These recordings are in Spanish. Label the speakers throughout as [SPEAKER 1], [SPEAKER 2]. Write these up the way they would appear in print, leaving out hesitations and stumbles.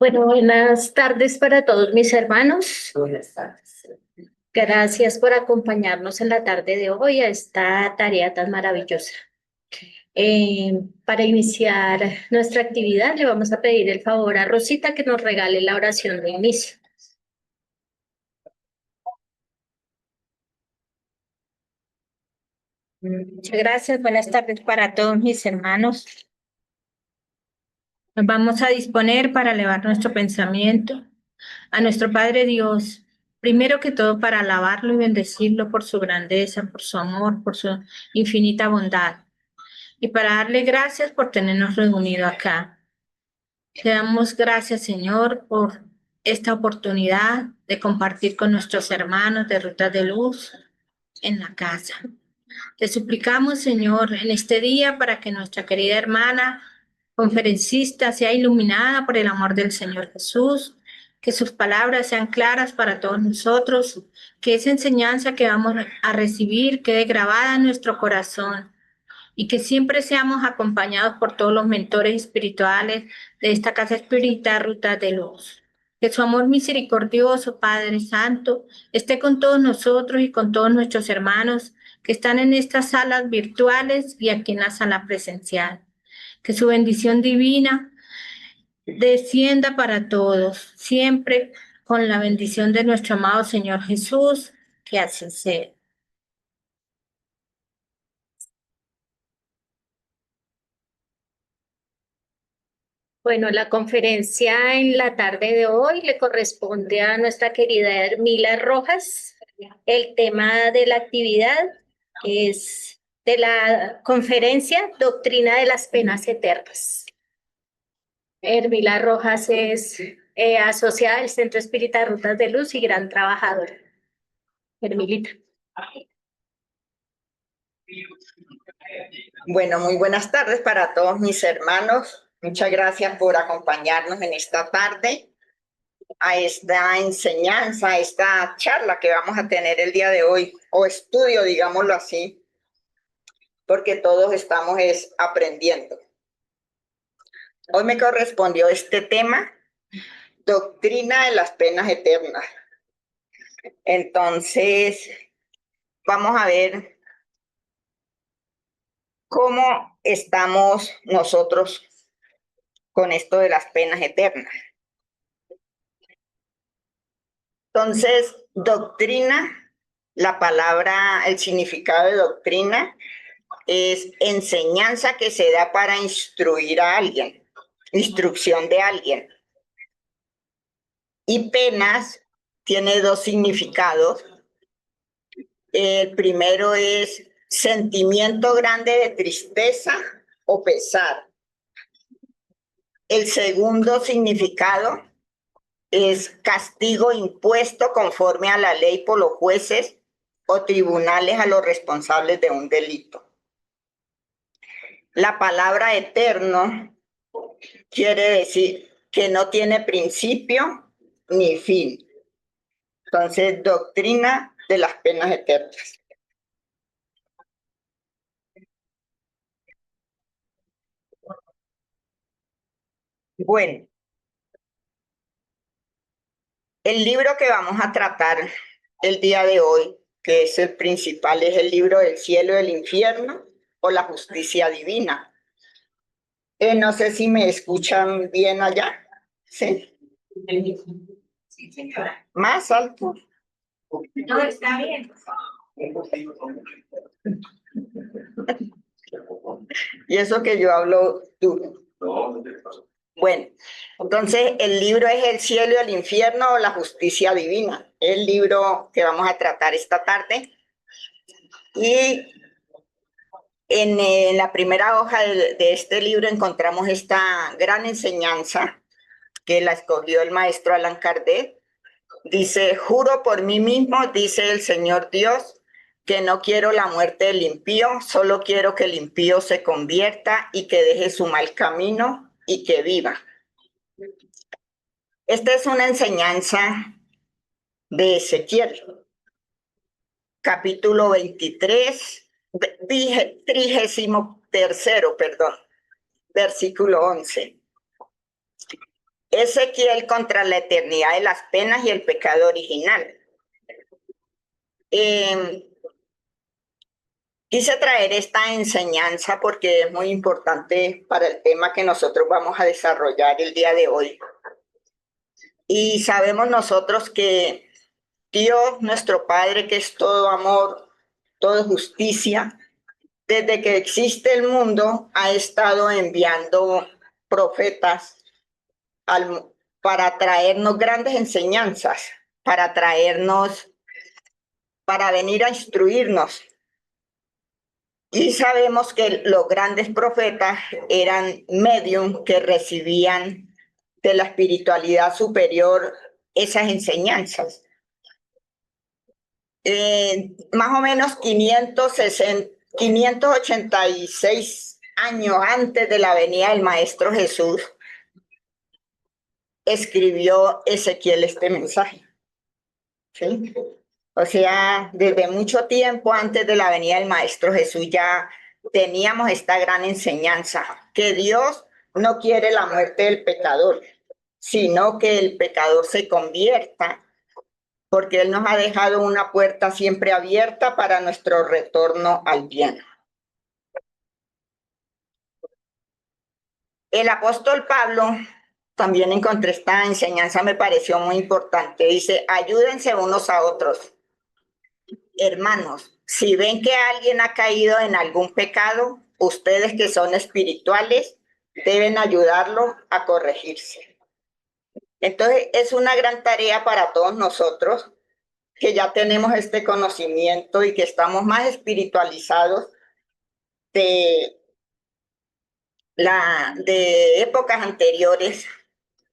[SPEAKER 1] Bueno, buenas tardes para todos mis hermanos.
[SPEAKER 2] Buenas tardes.
[SPEAKER 1] Gracias por acompañarnos en la tarde de hoy a esta tarea tan maravillosa. Para iniciar nuestra actividad, le vamos a pedir el favor a Rosita que nos regale la oración de inicio.
[SPEAKER 3] Muchas gracias. Buenas tardes para todos mis hermanos. Nos vamos a disponer para elevar nuestro pensamiento a nuestro Padre Dios, primero que todo para alabarlo y bendecirlo por su grandeza, por su amor, por su infinita bondad y para darle gracias por tenernos reunidos acá. Te damos gracias, Señor, por esta oportunidad de compartir con nuestros hermanos de Rutas de Luz en la casa. Te suplicamos, Señor, en este día para que nuestra querida hermana conferencista sea iluminada por el amor del Señor Jesús, que sus palabras sean claras para todos nosotros, que esa enseñanza que vamos a recibir quede grabada en nuestro corazón y que siempre seamos acompañados por todos los mentores espirituales de esta casa espírita Ruta de Luz. Que su amor misericordioso, Padre Santo, esté con todos nosotros y con todos nuestros hermanos que están en estas salas virtuales y aquí en la sala presencial. Que su bendición divina descienda para todos, siempre con la bendición de nuestro amado Señor Jesús, que así sea.
[SPEAKER 1] Bueno, la conferencia en la tarde de hoy le corresponde a nuestra querida Hermila Rojas. El tema de la actividad es de la conferencia Doctrina de las Penas Eternas. Hermila Rojas es asociada del Centro Espírita Rutas de Luz y gran trabajadora. Hermilita.
[SPEAKER 2] Bueno, muy buenas tardes para todos mis hermanos. Muchas gracias por acompañarnos en esta tarde a esta enseñanza, a esta charla que vamos a tener el día de hoy, o estudio, digámoslo así, porque todos estamos aprendiendo. Hoy me correspondió este tema, Doctrina de las Penas Eternas. Entonces, vamos a ver cómo estamos nosotros con esto de las penas eternas. Entonces, doctrina, la palabra, el significado de doctrina es enseñanza que se da para instruir a alguien, instrucción de alguien. Y penas tiene dos significados. El primero es sentimiento grande de tristeza o pesar. El segundo significado es castigo impuesto conforme a la ley por los jueces o tribunales a los responsables de un delito. La palabra eterno quiere decir que no tiene principio ni fin. Entonces, doctrina de las penas eternas. Bueno, el libro que vamos a tratar el día de hoy, que es el principal, es el libro del cielo y del infierno o la justicia divina. No sé si me escuchan bien allá. Sí. Más alto.
[SPEAKER 1] No, está bien.
[SPEAKER 2] Y eso que yo hablo duro. Bueno, entonces el libro es El cielo y el infierno o la justicia divina. El libro que vamos a tratar esta tarde. Y en la primera hoja de este libro encontramos esta gran enseñanza que la escogió el maestro Allan Kardec. Dice, juro por mí mismo, dice el Señor Dios, que no quiero la muerte del impío, solo quiero que el impío se convierta y que deje su mal camino y que viva. Esta es una enseñanza de Ezequiel, capítulo 23, 33, versículo 11. Ezequiel contra la eternidad de las penas y el pecado original. Quise traer esta enseñanza porque es muy importante para el tema que nosotros vamos a desarrollar el día de hoy. Y sabemos nosotros que Dios, nuestro Padre, que es todo amor, todo justicia, desde que existe el mundo, ha estado enviando profetas para traernos grandes enseñanzas, para venir a instruirnos. Y sabemos que los grandes profetas eran medium que recibían de la espiritualidad superior esas enseñanzas. Más o menos 586 años antes de la venida del Maestro Jesús, escribió Ezequiel este mensaje. ¿Sí? O sea, desde mucho tiempo antes de la venida del Maestro Jesús ya teníamos esta gran enseñanza, que Dios no quiere la muerte del pecador, sino que el pecador se convierta, porque Él nos ha dejado una puerta siempre abierta para nuestro retorno al bien. El apóstol Pablo, también encontré esta enseñanza, me pareció muy importante. Dice, ayúdense unos a otros. Hermanos, si ven que alguien ha caído en algún pecado, ustedes que son espirituales deben ayudarlo a corregirse. Entonces, es una gran tarea para todos nosotros que ya tenemos este conocimiento y que estamos más espiritualizados de épocas anteriores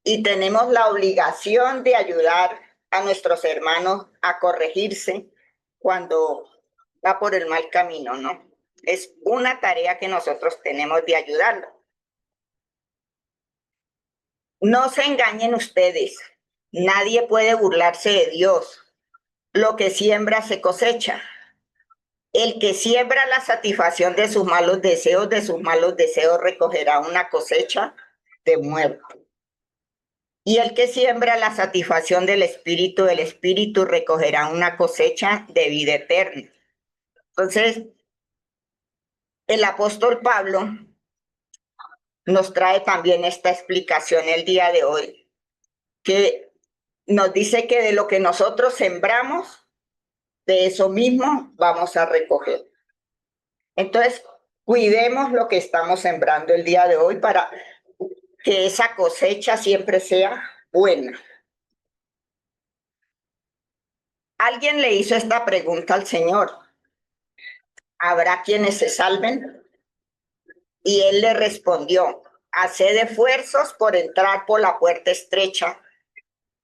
[SPEAKER 2] y tenemos la obligación de ayudar a nuestros hermanos a corregirse cuando va por el mal camino, ¿no? Es una tarea que nosotros tenemos de ayudarlo. No se engañen ustedes, nadie puede burlarse de Dios. Lo que siembra se cosecha. El que siembra la satisfacción de sus malos deseos recogerá una cosecha de muerte. Y el que siembra la satisfacción del Espíritu recogerá una cosecha de vida eterna. Entonces, el apóstol Pablo nos trae también esta explicación el día de hoy, que nos dice que de lo que nosotros sembramos, de eso mismo vamos a recoger. Entonces, cuidemos lo que estamos sembrando el día de hoy para que esa cosecha siempre sea buena. Alguien le hizo esta pregunta al Señor: ¿habrá quienes se salven? Y él le respondió: haced esfuerzos por entrar por la puerta estrecha,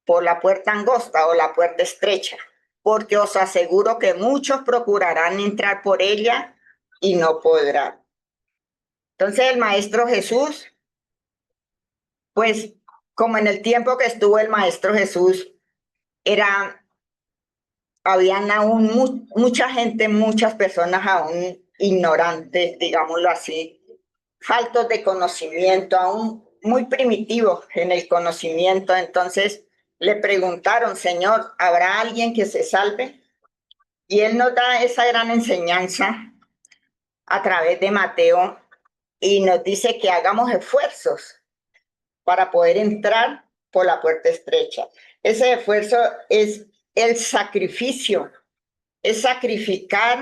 [SPEAKER 2] por la puerta angosta o la puerta estrecha, porque os aseguro que muchos procurarán entrar por ella y no podrán. Entonces el Maestro Jesús, pues como en el tiempo que estuvo el Maestro Jesús, habían aún mucha gente, muchas personas aún ignorantes, digámoslo así, faltos de conocimiento, aún muy primitivos en el conocimiento. Entonces le preguntaron: Señor, ¿habrá alguien que se salve? Y él nos da esa gran enseñanza a través de Mateo y nos dice que hagamos esfuerzos para poder entrar por la puerta estrecha. Ese esfuerzo es el sacrificio, es sacrificar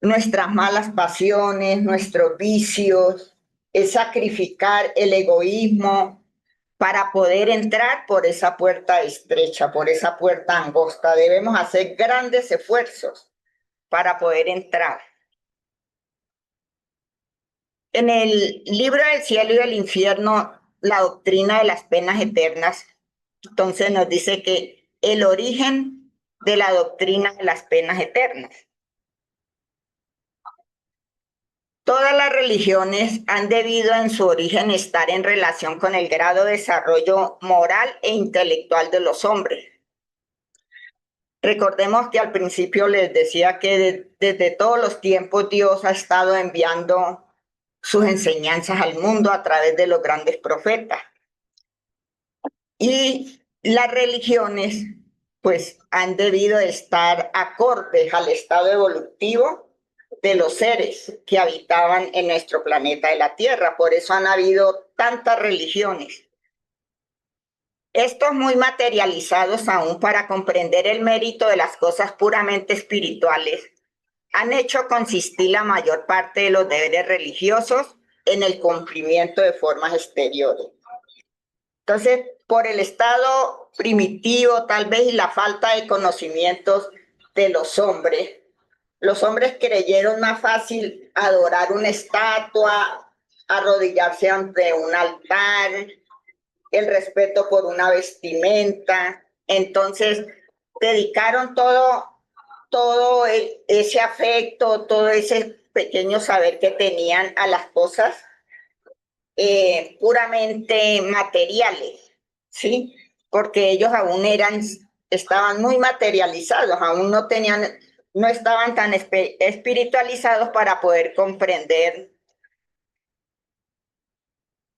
[SPEAKER 2] nuestras malas pasiones, nuestros vicios, es sacrificar el egoísmo para poder entrar por esa puerta estrecha, por esa puerta angosta. Debemos hacer grandes esfuerzos para poder entrar. En el libro del cielo y del infierno, la doctrina de las penas eternas, entonces nos dice que el origen de la doctrina de las penas eternas. Todas las religiones han debido en su origen estar en relación con el grado de desarrollo moral e intelectual de los hombres. Recordemos que al principio les decía que desde todos los tiempos Dios ha estado enviando sus enseñanzas al mundo a través de los grandes profetas. Y las religiones pues han debido estar acordes al estado evolutivo de los seres que habitaban en nuestro planeta de la Tierra. Por eso han habido tantas religiones. Estos muy materializados aún para comprender el mérito de las cosas puramente espirituales han hecho consistir la mayor parte de los deberes religiosos en el cumplimiento de formas exteriores. Entonces, por el estado primitivo tal vez y la falta de conocimientos de los hombres creyeron más fácil adorar una estatua, arrodillarse ante un altar, el respeto por una vestimenta. Entonces, dedicaron todo ese afecto, todo ese pequeño saber que tenían a las cosas puramente materiales, ¿sí? Porque ellos aún estaban muy materializados, aún no estaban tan espiritualizados para poder comprender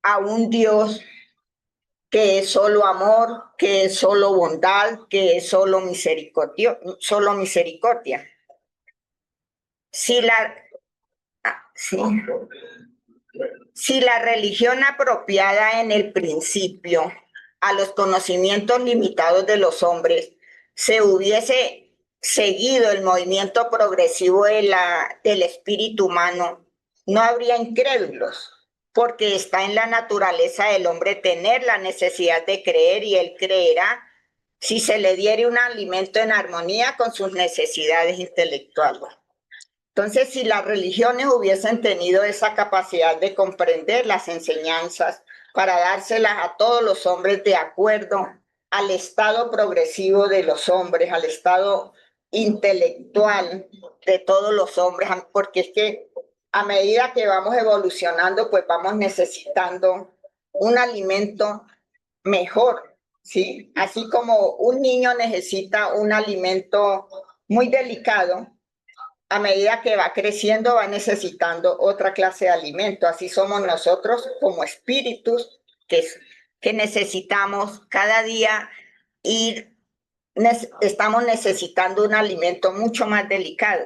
[SPEAKER 2] a un Dios que es solo amor, que es solo bondad, que es solo misericordia. Si la religión apropiada en el principio a los conocimientos limitados de los hombres se hubiese seguido el movimiento progresivo del espíritu humano, no habría incrédulos, porque está en la naturaleza del hombre tener la necesidad de creer, y él creerá si se le diere un alimento en armonía con sus necesidades intelectuales. Entonces, si las religiones hubiesen tenido esa capacidad de comprender las enseñanzas para dárselas a todos los hombres de acuerdo al estado progresivo de los hombres, al estado intelectual de todos los hombres, porque es que a medida que vamos evolucionando, pues vamos necesitando un alimento mejor, ¿sí? Así como un niño necesita un alimento muy delicado, a medida que va creciendo va necesitando otra clase de alimento. Así somos nosotros como espíritus que que necesitamos cada día estamos necesitando un alimento mucho más delicado.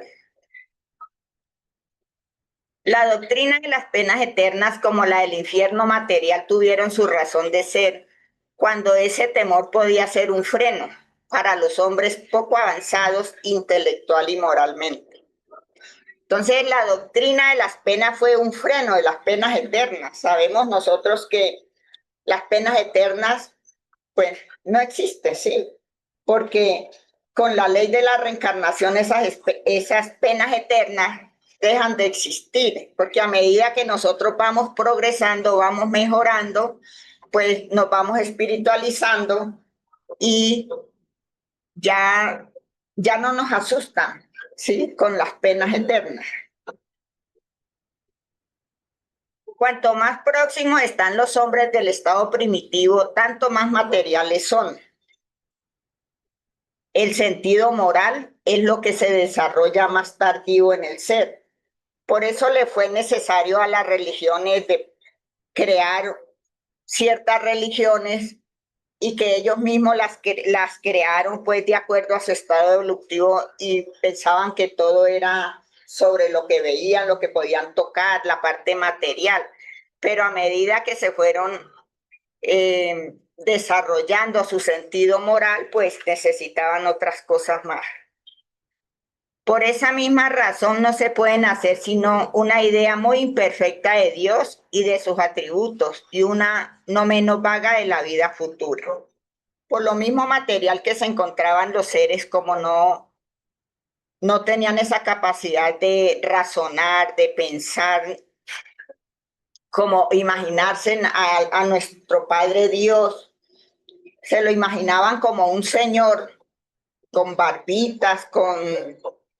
[SPEAKER 2] La doctrina de las penas eternas como la del infierno material tuvieron su razón de ser cuando ese temor podía ser un freno para los hombres poco avanzados intelectual y moralmente. Entonces la doctrina de las penas fue un freno de las penas eternas. Sabemos nosotros que las penas eternas pues no existen, ¿sí? Porque con la ley de la reencarnación esas penas eternas dejan de existir, porque a medida que nosotros vamos progresando, vamos mejorando, pues nos vamos espiritualizando y ya no nos asustan, ¿sí? Con las penas eternas. Cuanto más próximos están los hombres del estado primitivo, tanto más materiales son. El sentido moral es lo que se desarrolla más tardío en el ser. Por eso le fue necesario a las religiones de crear ciertas religiones y que ellos mismos las crearon pues de acuerdo a su estado evolutivo y pensaban que todo era sobre lo que veían, lo que podían tocar, la parte material. Pero a medida que se fueron desarrollando su sentido moral, pues necesitaban otras cosas más. Por esa misma razón no se pueden hacer sino una idea muy imperfecta de Dios y de sus atributos y una no menos vaga de la vida futura. Por lo mismo material que se encontraban los seres, como no tenían esa capacidad de razonar, de pensar, como imaginarse a nuestro Padre Dios, se lo imaginaban como un señor con barbitas,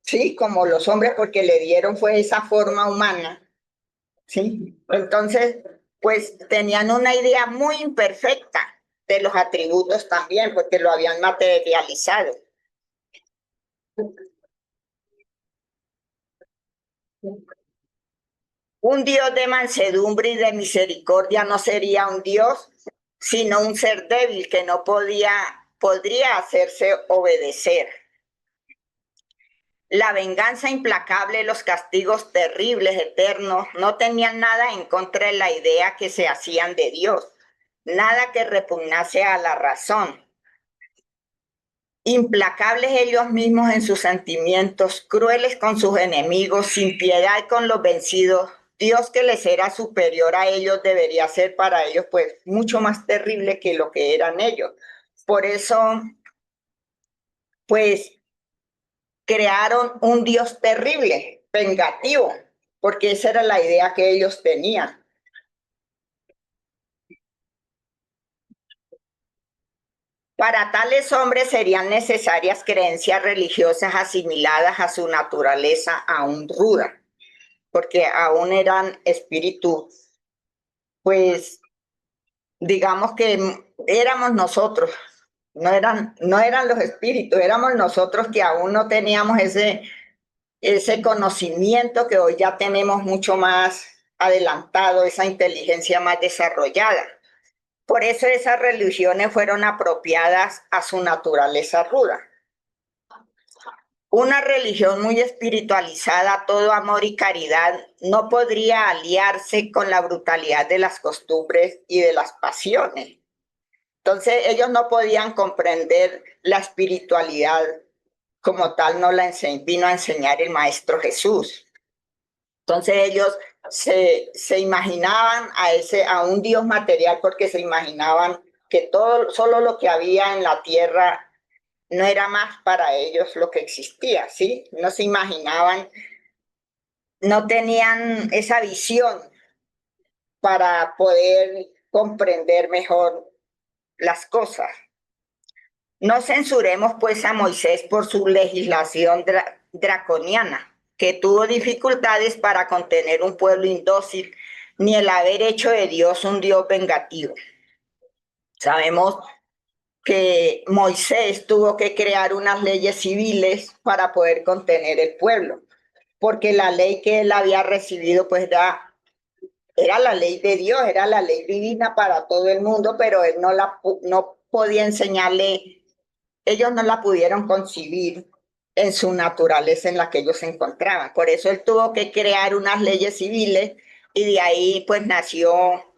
[SPEAKER 2] sí, como los hombres, porque le dieron fue esa forma humana, ¿sí? Entonces, pues tenían una idea muy imperfecta de los atributos también, porque lo habían materializado. Un Dios de mansedumbre y de misericordia no sería un Dios, sino un ser débil que no podría hacerse obedecer. La venganza implacable, los castigos terribles, eternos, no tenían nada en contra de la idea que se hacían de Dios, nada que repugnase a la razón. Implacables ellos mismos en sus sentimientos, crueles con sus enemigos, sin piedad con los vencidos. Dios que les era superior a ellos debería ser para ellos pues mucho más terrible que lo que eran ellos. Por eso, pues crearon un Dios terrible, vengativo, porque esa era la idea que ellos tenían. Para tales hombres serían necesarias creencias religiosas asimiladas a su naturaleza aún ruda, porque aún eran espíritus, pues digamos que éramos nosotros, no eran los espíritus, éramos nosotros que aún no teníamos ese conocimiento que hoy ya tenemos mucho más adelantado, esa inteligencia más desarrollada. Por eso esas religiones fueron apropiadas a su naturaleza ruda. Una religión muy espiritualizada, todo amor y caridad, no podría aliarse con la brutalidad de las costumbres y de las pasiones. Entonces ellos no podían comprender la espiritualidad como tal, no la vino a enseñar el Maestro Jesús. Entonces ellos se imaginaban a un Dios material porque se imaginaban que solo lo que había en la tierra no era más para ellos lo que existía, ¿sí? No se imaginaban, no tenían esa visión para poder comprender mejor las cosas. No censuremos pues a Moisés por su legislación draconiana, que tuvo dificultades para contener un pueblo indócil, ni el haber hecho de Dios un Dios vengativo. Sabemos que Moisés tuvo que crear unas leyes civiles para poder contener el pueblo, porque la ley que él había recibido pues era era la ley de Dios, era la ley divina para todo el mundo, pero él no podía enseñarle, ellos no la pudieron concebir en su naturaleza en la que ellos se encontraban. Por eso él tuvo que crear unas leyes civiles y de ahí pues nació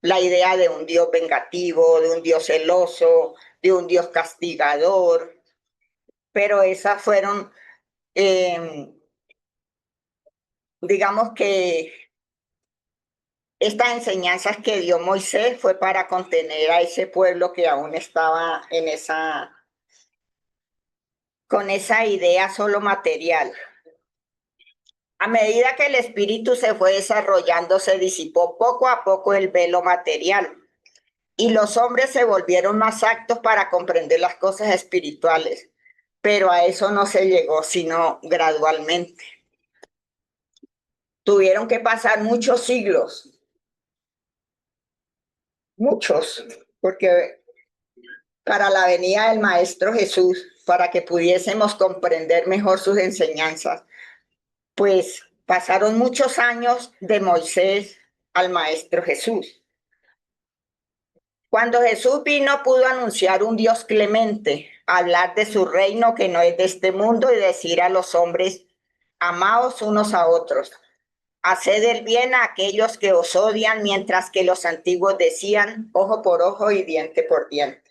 [SPEAKER 2] la idea de un Dios vengativo, de un Dios celoso, de un Dios castigador. Pero esas fueron, digamos que estas enseñanzas que dio Moisés fue para contener a ese pueblo que aún estaba con esa idea solo material. A medida que el espíritu se fue desarrollando, se disipó poco a poco el velo material y los hombres se volvieron más aptos para comprender las cosas espirituales, pero a eso no se llegó sino gradualmente. Tuvieron que pasar muchos siglos, muchos, porque para la venida del Maestro Jesús, para que pudiésemos comprender mejor sus enseñanzas, pues pasaron muchos años de Moisés al Maestro Jesús. Cuando Jesús vino, pudo anunciar un Dios clemente, hablar de su reino que no es de este mundo y decir a los hombres, amaos unos a otros, haced el bien a aquellos que os odian, mientras que los antiguos decían ojo por ojo y diente por diente.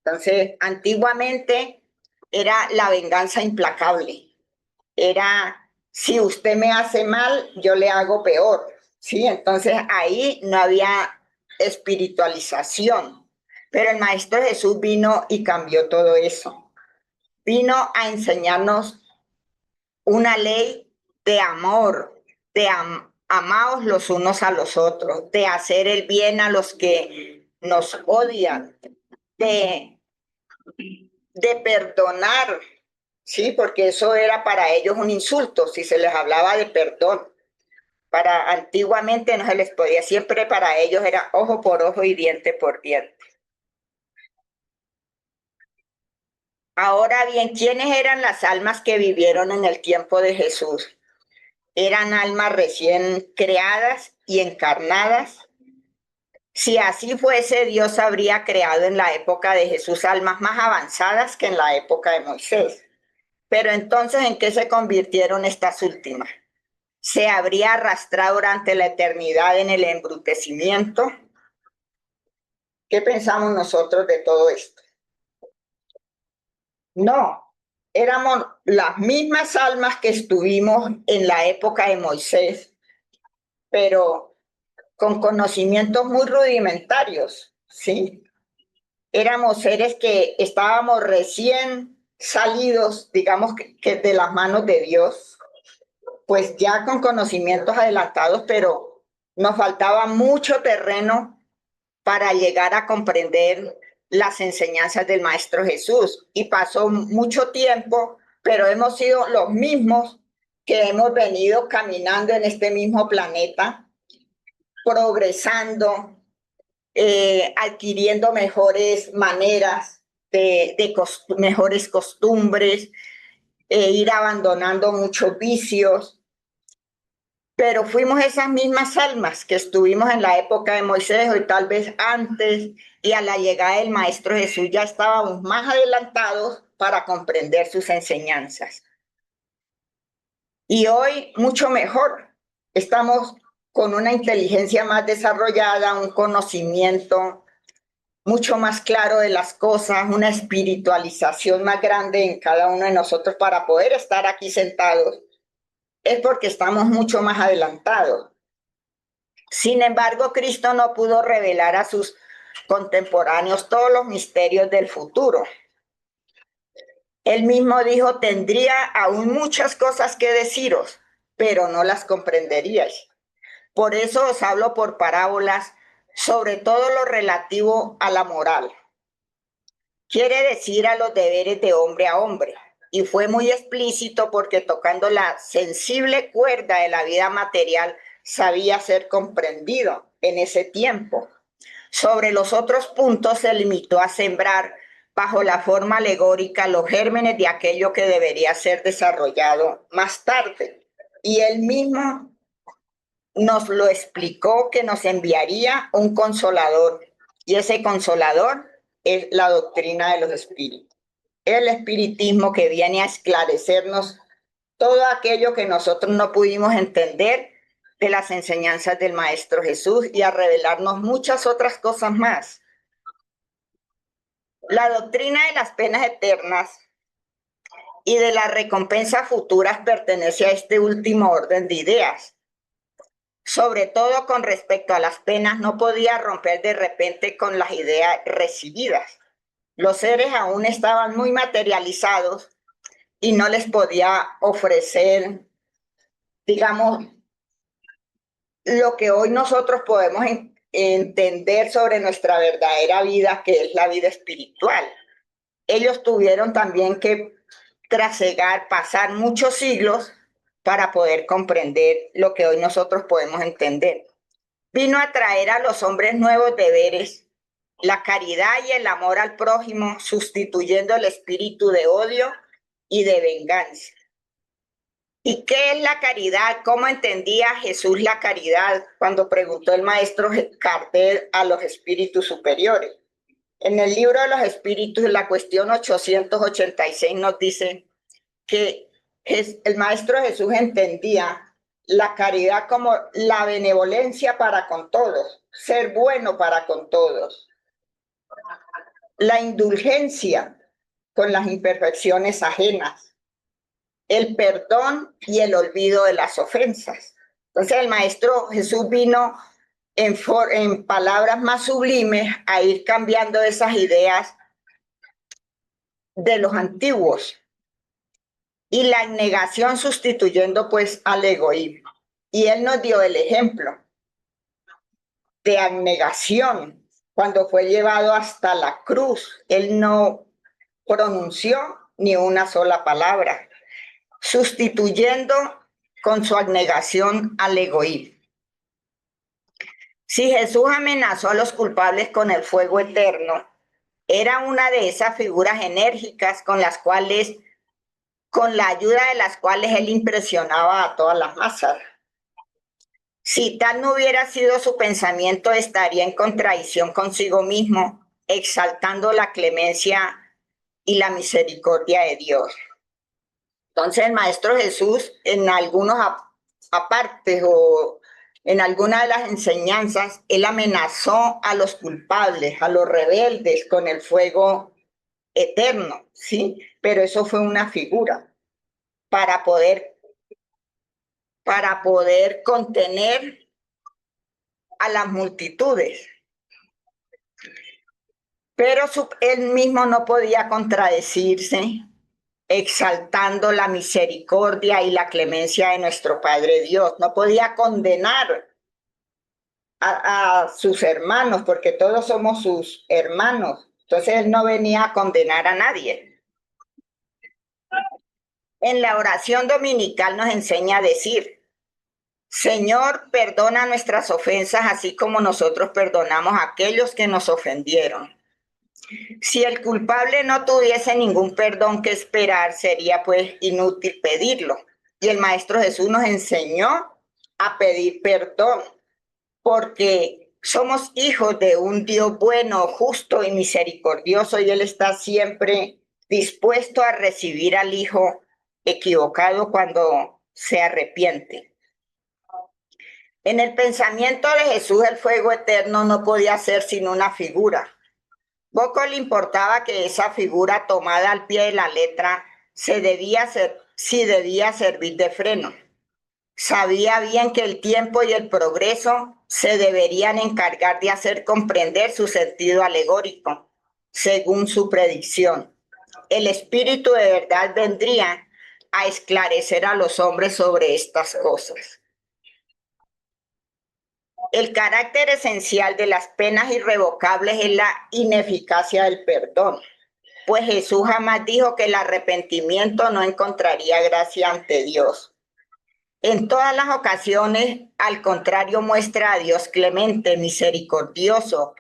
[SPEAKER 2] Entonces, antiguamente era la venganza implacable. Era, si usted me hace mal, yo le hago peor. ¿Sí? Entonces, ahí no había espiritualización. Pero el Maestro Jesús vino y cambió todo eso. Vino a enseñarnos una ley de amor, de amaos los unos a los otros, de hacer el bien a los que nos odian, de perdonar, ¿sí? Porque eso era para ellos un insulto, si se les hablaba de perdón. Antiguamente no se les podía, siempre para ellos era ojo por ojo y diente por diente. Ahora bien, ¿quiénes eran las almas que vivieron en el tiempo de Jesús? Eran almas recién creadas y encarnadas. Si así fuese, Dios habría creado en la época de Jesús almas más avanzadas que en la época de Moisés. Pero entonces, ¿en qué se convirtieron estas últimas? ¿Se habría arrastrado durante la eternidad en el embrutecimiento? ¿Qué pensamos nosotros de todo esto? No, éramos las mismas almas que estuvimos en la época de Moisés, pero con conocimientos muy rudimentarios, ¿sí? Éramos seres que estábamos recién salidos, digamos que de las manos de Dios, pues ya con conocimientos adelantados, pero nos faltaba mucho terreno para llegar a comprender las enseñanzas del Maestro Jesús. Y pasó mucho tiempo, pero hemos sido los mismos que hemos venido caminando en este mismo planeta, progresando, adquiriendo mejores maneras, mejores costumbres, ir abandonando muchos vicios. Pero fuimos esas mismas almas que estuvimos en la época de Moisés o tal vez antes, y a la llegada del Maestro Jesús ya estábamos más adelantados para comprender sus enseñanzas. Y hoy mucho mejor. Estamos con una inteligencia más desarrollada, un conocimiento mucho más claro de las cosas, una espiritualización más grande en cada uno de nosotros para poder estar aquí sentados. Es porque estamos mucho más adelantados. Sin embargo, Cristo no pudo revelar a sus contemporáneos todos los misterios del futuro. Él mismo dijo, tendría aún muchas cosas que deciros, pero no las comprenderíais. Por eso os hablo por parábolas, sobre todo lo relativo a la moral. Quiere decir a los deberes de hombre a hombre. Y fue muy explícito porque tocando la sensible cuerda de la vida material sabía ser comprendido en ese tiempo. Sobre los otros puntos se limitó a sembrar bajo la forma alegórica los gérmenes de aquello que debería ser desarrollado más tarde. Y él mismo nos lo explicó que nos enviaría un consolador, y ese consolador es la doctrina de los espíritus. El espiritismo que viene a esclarecernos todo aquello que nosotros no pudimos entender de las enseñanzas del Maestro Jesús y a revelarnos muchas otras cosas más. La doctrina de las penas eternas y de las recompensas futuras pertenece a este último orden de ideas. Sobre todo con respecto a las penas, no podía romper de repente con las ideas recibidas. Los seres aún estaban muy materializados y no les podía ofrecer, digamos, lo que hoy nosotros podemos entender sobre nuestra verdadera vida, que es la vida espiritual. Ellos tuvieron también que trasegar, pasar muchos siglos para poder comprender lo que hoy nosotros podemos entender. Vino a traer a los hombres nuevos deberes, la caridad y el amor al prójimo, sustituyendo el espíritu de odio y de venganza. ¿Y qué es la caridad? ¿Cómo entendía Jesús la caridad cuando preguntó el maestro Kardec a los espíritus superiores? En el libro de los espíritus, la cuestión 886 nos dice que el maestro Jesús entendía la caridad como la benevolencia para con todos, ser bueno para con todos, la indulgencia con las imperfecciones ajenas, el perdón y el olvido de las ofensas. Entonces el maestro Jesús vino en palabras más sublimes a ir cambiando esas ideas de los antiguos y la negación sustituyendo pues al egoísmo. Y él nos dio el ejemplo de abnegación cuando fue llevado hasta la cruz. Él no pronunció ni una sola palabra, sustituyendo con su abnegación al egoísmo. Si Jesús amenazó a los culpables con el fuego eterno, era una de esas figuras enérgicas con la ayuda de las cuales él impresionaba a todas las masas. Si tal no hubiera sido su pensamiento, estaría en contradicción consigo mismo, exaltando la clemencia y la misericordia de Dios. Entonces el Maestro Jesús, en algunos apartes o en alguna de las enseñanzas, él amenazó a los culpables, a los rebeldes con el fuego eterno, ¿sí? Pero eso fue una figura para poder contener a las multitudes. Pero él mismo no podía contradecirse, exaltando la misericordia y la clemencia de nuestro Padre Dios. No podía condenar a sus hermanos, porque todos somos sus hermanos. Entonces él no venía a condenar a nadie. En la oración dominical nos enseña a decir: Señor, perdona nuestras ofensas, así como nosotros perdonamos a aquellos que nos ofendieron. Si el culpable no tuviese ningún perdón que esperar, sería pues inútil pedirlo. Y el Maestro Jesús nos enseñó a pedir perdón, porque somos hijos de un Dios bueno, justo y misericordioso, y Él está siempre dispuesto a recibir al hijo equivocado cuando se arrepiente. En el pensamiento de Jesús, el fuego eterno no podía ser sino una figura. Poco le importaba que esa figura tomada al pie de la letra debía servir de freno. Sabía bien que el tiempo y el progreso se deberían encargar de hacer comprender su sentido alegórico, según su predicción. El Espíritu de verdad vendría a esclarecer a los hombres sobre estas cosas. El carácter esencial de las penas irrevocables es la ineficacia del perdón, pues Jesús jamás dijo que el arrepentimiento no encontraría gracia ante Dios. En todas las ocasiones, al contrario, muestra a Dios clemente, misericordioso,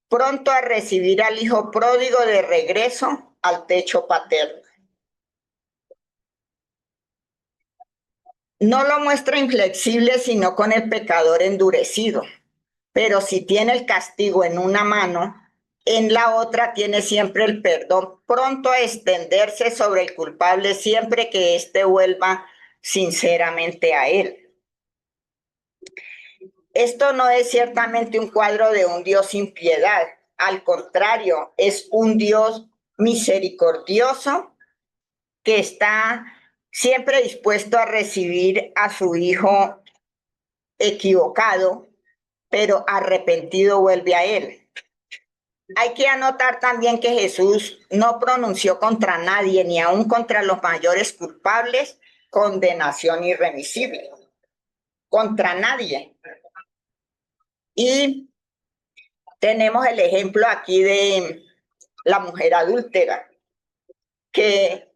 [SPEAKER 2] pronto a recibir al hijo pródigo de regreso al techo paterno. no lo muestra inflexible, sino con el pecador endurecido. Pero si tiene el castigo en una mano, en la otra tiene siempre el perdón, pronto a extenderse sobre el culpable siempre que éste vuelva sinceramente a él. Esto no es ciertamente un cuadro de un Dios sin piedad. Al contrario, es un Dios misericordioso que está siempre dispuesto a recibir a su hijo equivocado, pero arrepentido vuelve a él. Hay que anotar también que Jesús no pronunció contra nadie, ni aun contra los mayores culpables, condenación irremisible. Contra nadie. Y tenemos el ejemplo aquí de la mujer adúltera, que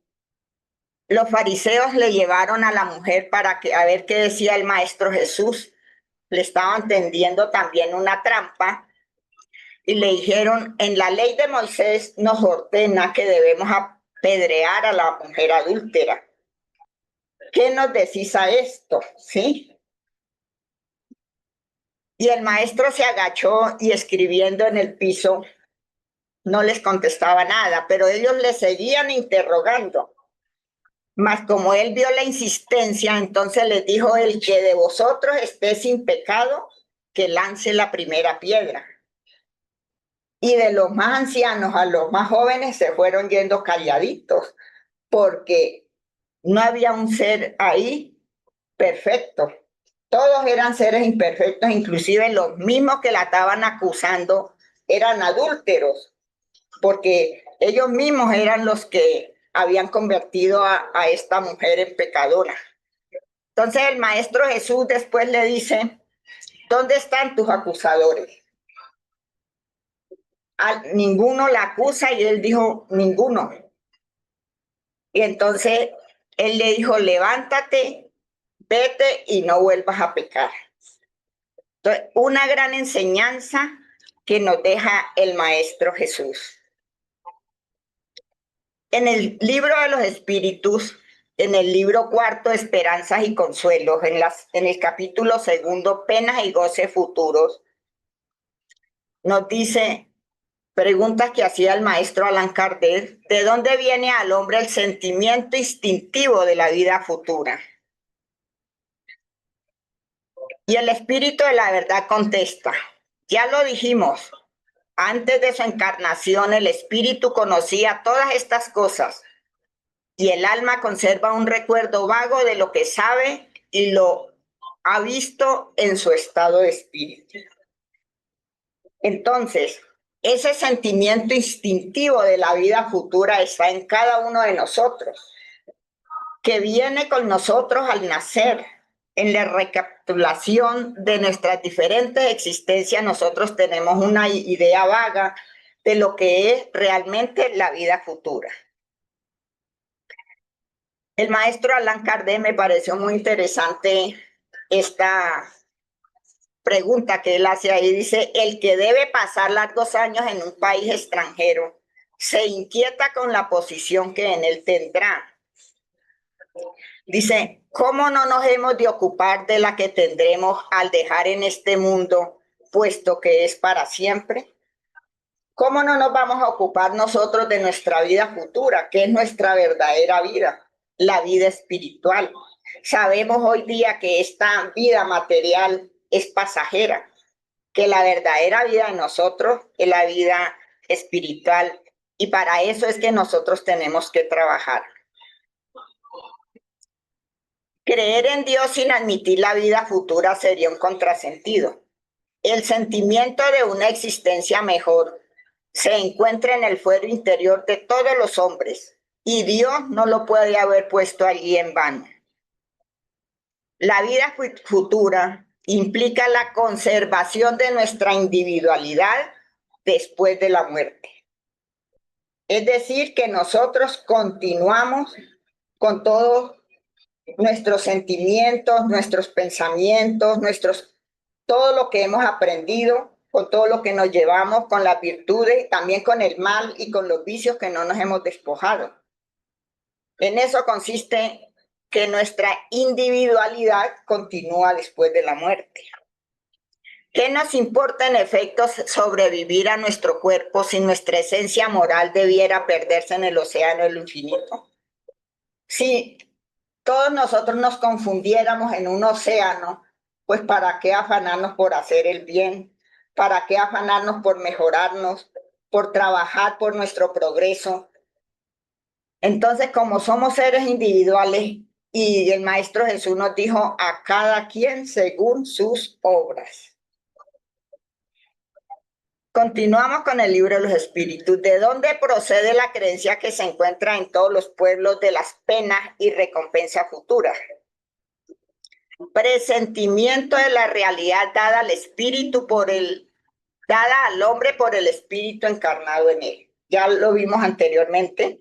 [SPEAKER 2] los fariseos le llevaron a la mujer para que, a ver qué decía el maestro Jesús. Le estaban tendiendo también una trampa y le dijeron, en la ley de Moisés nos ordena que debemos apedrear a la mujer adúltera. ¿Qué nos decís a esto? ¿Sí? Y el maestro se agachó y escribiendo en el piso no les contestaba nada, pero ellos le seguían interrogando. Mas como él vio la insistencia, entonces les dijo, el que de vosotros esté sin pecado, que lance la primera piedra. Y de los más ancianos a los más jóvenes se fueron yendo calladitos, porque no había un ser ahí perfecto. Todos eran seres imperfectos, inclusive los mismos que la estaban acusando eran adúlteros, porque ellos mismos eran los que habían convertido a esta mujer en pecadora. Entonces el maestro Jesús después le dice, ¿dónde están tus acusadores? Ninguno la acusa y él dijo, ninguno. Y entonces él le dijo, levántate, vete y no vuelvas a pecar. Entonces, una gran enseñanza que nos deja el maestro Jesús. En el libro de los espíritus, en el libro cuarto, Esperanzas y Consuelos, en el capítulo segundo, Penas y Goces Futuros, nos dice, preguntas que hacía el maestro Allan Kardec, ¿de dónde viene al hombre el sentimiento instintivo de la vida futura? Y el espíritu de la verdad contesta, ya lo dijimos, antes de su encarnación el espíritu conocía todas estas cosas y el alma conserva un recuerdo vago de lo que sabe y lo ha visto en su estado de espíritu. Entonces, ese sentimiento instintivo de la vida futura está en cada uno de nosotros, que viene con nosotros al nacer. En la recapitulación de nuestras diferentes existencias, nosotros tenemos una idea vaga de lo que es realmente la vida futura. El maestro Allan Kardec me pareció muy interesante esta pregunta que él hace ahí. Dice, el que debe pasar largos años en un país extranjero se inquieta con la posición que en él tendrá. Dice, ¿cómo no nos hemos de ocupar de la que tendremos al dejar en este mundo, puesto que es para siempre? ¿Cómo no nos vamos a ocupar nosotros de nuestra vida futura, que es nuestra verdadera vida, la vida espiritual? Sabemos hoy día que esta vida material es pasajera, que la verdadera vida de nosotros es la vida espiritual, y para eso es que nosotros tenemos que trabajar. Creer en Dios sin admitir la vida futura sería un contrasentido. El sentimiento de una existencia mejor se encuentra en el fuero interior de todos los hombres y Dios no lo puede haber puesto allí en vano. La vida futura implica la conservación de nuestra individualidad después de la muerte. Es decir, que nosotros continuamos con todos nuestros sentimientos, nuestros pensamientos, todo lo que hemos aprendido, con todo lo que nos llevamos, con las virtudes, también con el mal y con los vicios que no nos hemos despojado. En eso consiste que nuestra individualidad continúa después de la muerte. ¿Qué nos importa en efecto sobrevivir a nuestro cuerpo si nuestra esencia moral debiera perderse en el océano del infinito? Si todos nosotros nos confundiéramos en un océano, pues ¿para qué afanarnos por hacer el bien? ¿Para qué afanarnos por mejorarnos, por trabajar por nuestro progreso? Entonces, como somos seres individuales y el Maestro Jesús nos dijo a cada quien según sus obras. Continuamos con el libro de los espíritus. ¿De dónde procede la creencia que se encuentra en todos los pueblos de las penas y recompensa futura? Presentimiento de la realidad dada al espíritu dada al hombre por el espíritu encarnado en él. Ya lo vimos anteriormente,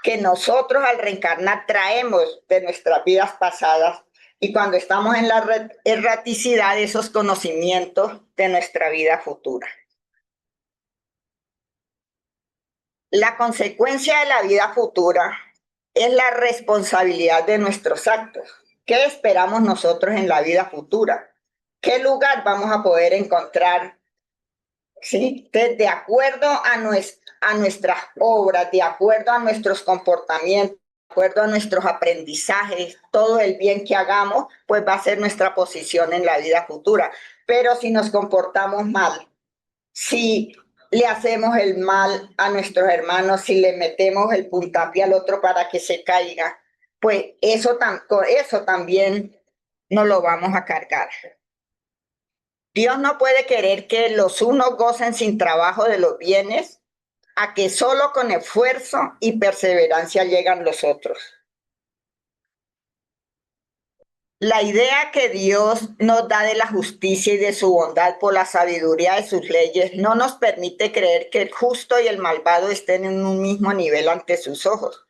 [SPEAKER 2] que nosotros al reencarnar traemos de nuestras vidas pasadas y cuando estamos en la erraticidad esos conocimientos de nuestra vida futura. La consecuencia de la vida futura es la responsabilidad de nuestros actos. ¿Qué esperamos nosotros en la vida futura? ¿Qué lugar vamos a poder encontrar? ¿Sí? De acuerdo a nuestras obras, de acuerdo a nuestros comportamientos, de acuerdo a nuestros aprendizajes, todo el bien que hagamos, pues va a ser nuestra posición en la vida futura. Pero si nos comportamos mal, si le hacemos el mal a nuestros hermanos, si le metemos el puntapié al otro para que se caiga, pues eso también nos lo vamos a cargar. Dios no puede querer que los unos gocen sin trabajo de los bienes, a que solo con esfuerzo y perseverancia llegan los otros. La idea que Dios nos da de la justicia y de su bondad por la sabiduría de sus leyes no nos permite creer que el justo y el malvado estén en un mismo nivel ante sus ojos,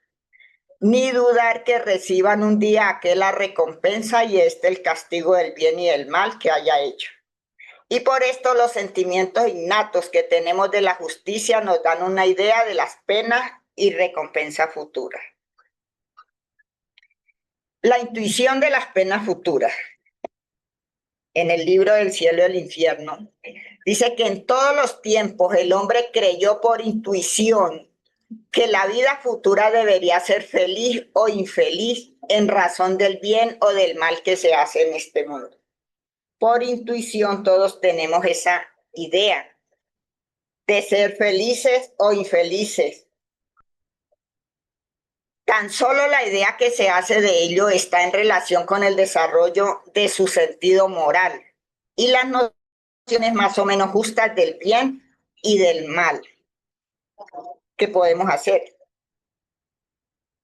[SPEAKER 2] ni dudar que reciban un día aquella recompensa y el castigo del bien y del mal que haya hecho. Y por esto los sentimientos innatos que tenemos de la justicia nos dan una idea de las penas y recompensa futura. La intuición de las penas futuras. En el libro del cielo y el infierno, dice que en todos los tiempos el hombre creyó por intuición que la vida futura debería ser feliz o infeliz en razón del bien o del mal que se hace en este mundo. Por intuición todos tenemos esa idea de ser felices o infelices. Tan solo la idea que se hace de ello está en relación con el desarrollo de su sentido moral y las nociones más o menos justas del bien y del mal que podemos hacer.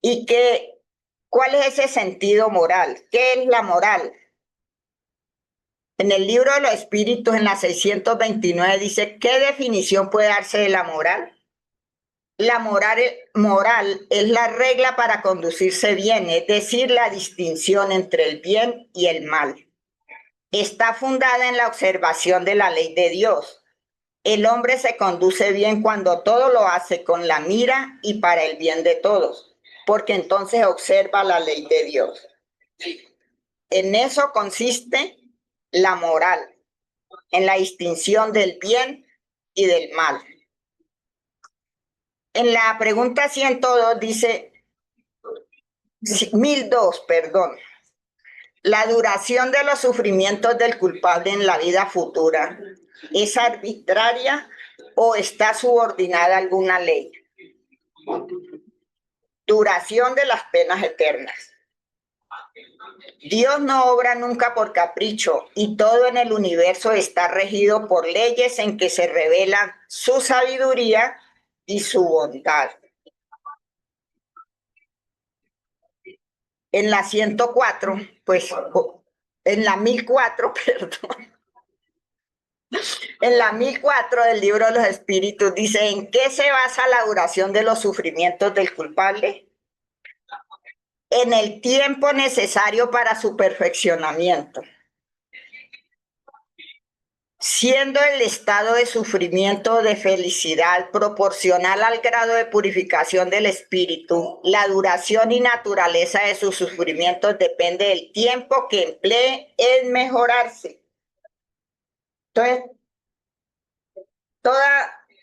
[SPEAKER 2] ¿Y cuál es ese sentido moral? ¿Qué es la moral? En el libro de los espíritus, en la 629, dice, ¿qué definición puede darse de la moral? La moral es la regla para conducirse bien, es decir, la distinción entre el bien y el mal. Está fundada en la observación de la ley de Dios. El hombre se conduce bien cuando todo lo hace con la mira y para el bien de todos, porque entonces observa la ley de Dios. En eso consiste la moral, en la distinción del bien y del mal. En la pregunta 102 dice, 1002, perdón. La duración de los sufrimientos del culpable en la vida futura es arbitraria o está subordinada a alguna ley. Duración de las penas eternas. Dios no obra nunca por capricho y todo en el universo está regido por leyes en que se revelan su sabiduría y su bondad. En la 104, pues, en la 1004, perdón. En la 1004 del libro de los espíritus dice, ¿en qué se basa la duración de los sufrimientos del culpable? En el tiempo necesario para su perfeccionamiento. siendo el estado de sufrimiento o de felicidad proporcional al grado de purificación del espíritu, la duración y naturaleza de sus sufrimientos depende del tiempo que emplee en mejorarse. Entonces, todo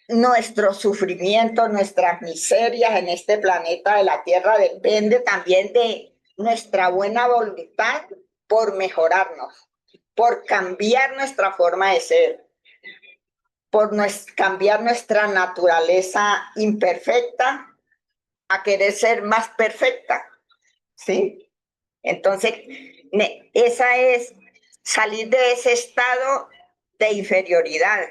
[SPEAKER 2] nuestro sufrimiento, nuestras miserias en este planeta de la Tierra depende también de nuestra buena voluntad por mejorarnos, por cambiar nuestra forma de ser, por cambiar nuestra naturaleza imperfecta a querer ser más perfecta, ¿sí? Entonces, esa es salir de ese estado de inferioridad.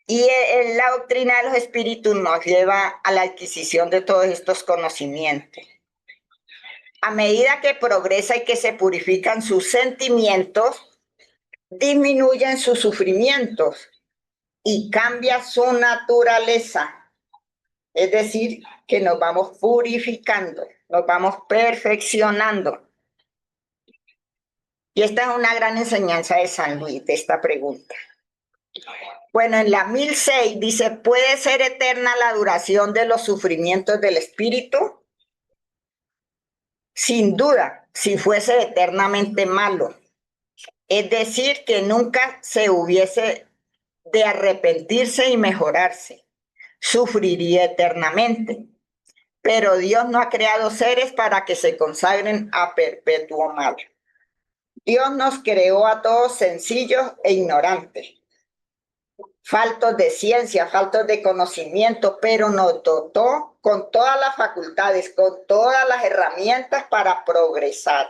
[SPEAKER 2] Y la doctrina de los espíritus nos lleva a la adquisición de todos estos conocimientos. A medida que progresa y que se purifican sus sentimientos, disminuyen sus sufrimientos y cambia su naturaleza. Es decir, que nos vamos purificando, nos vamos perfeccionando. Y esta es una gran enseñanza de San Luis, de esta pregunta. Bueno, en la 1006 dice, ¿puede ser eterna la duración de los sufrimientos del espíritu? Sin duda, si fuese eternamente malo. Es decir, que nunca se hubiese de arrepentirse y mejorarse. Sufriría eternamente. Pero Dios no ha creado seres para que se consagren a perpetuo mal. Dios nos creó a todos sencillos e ignorantes, faltos de ciencia, faltos de conocimiento, pero nos dotó con todas las facultades, con todas las herramientas para progresar.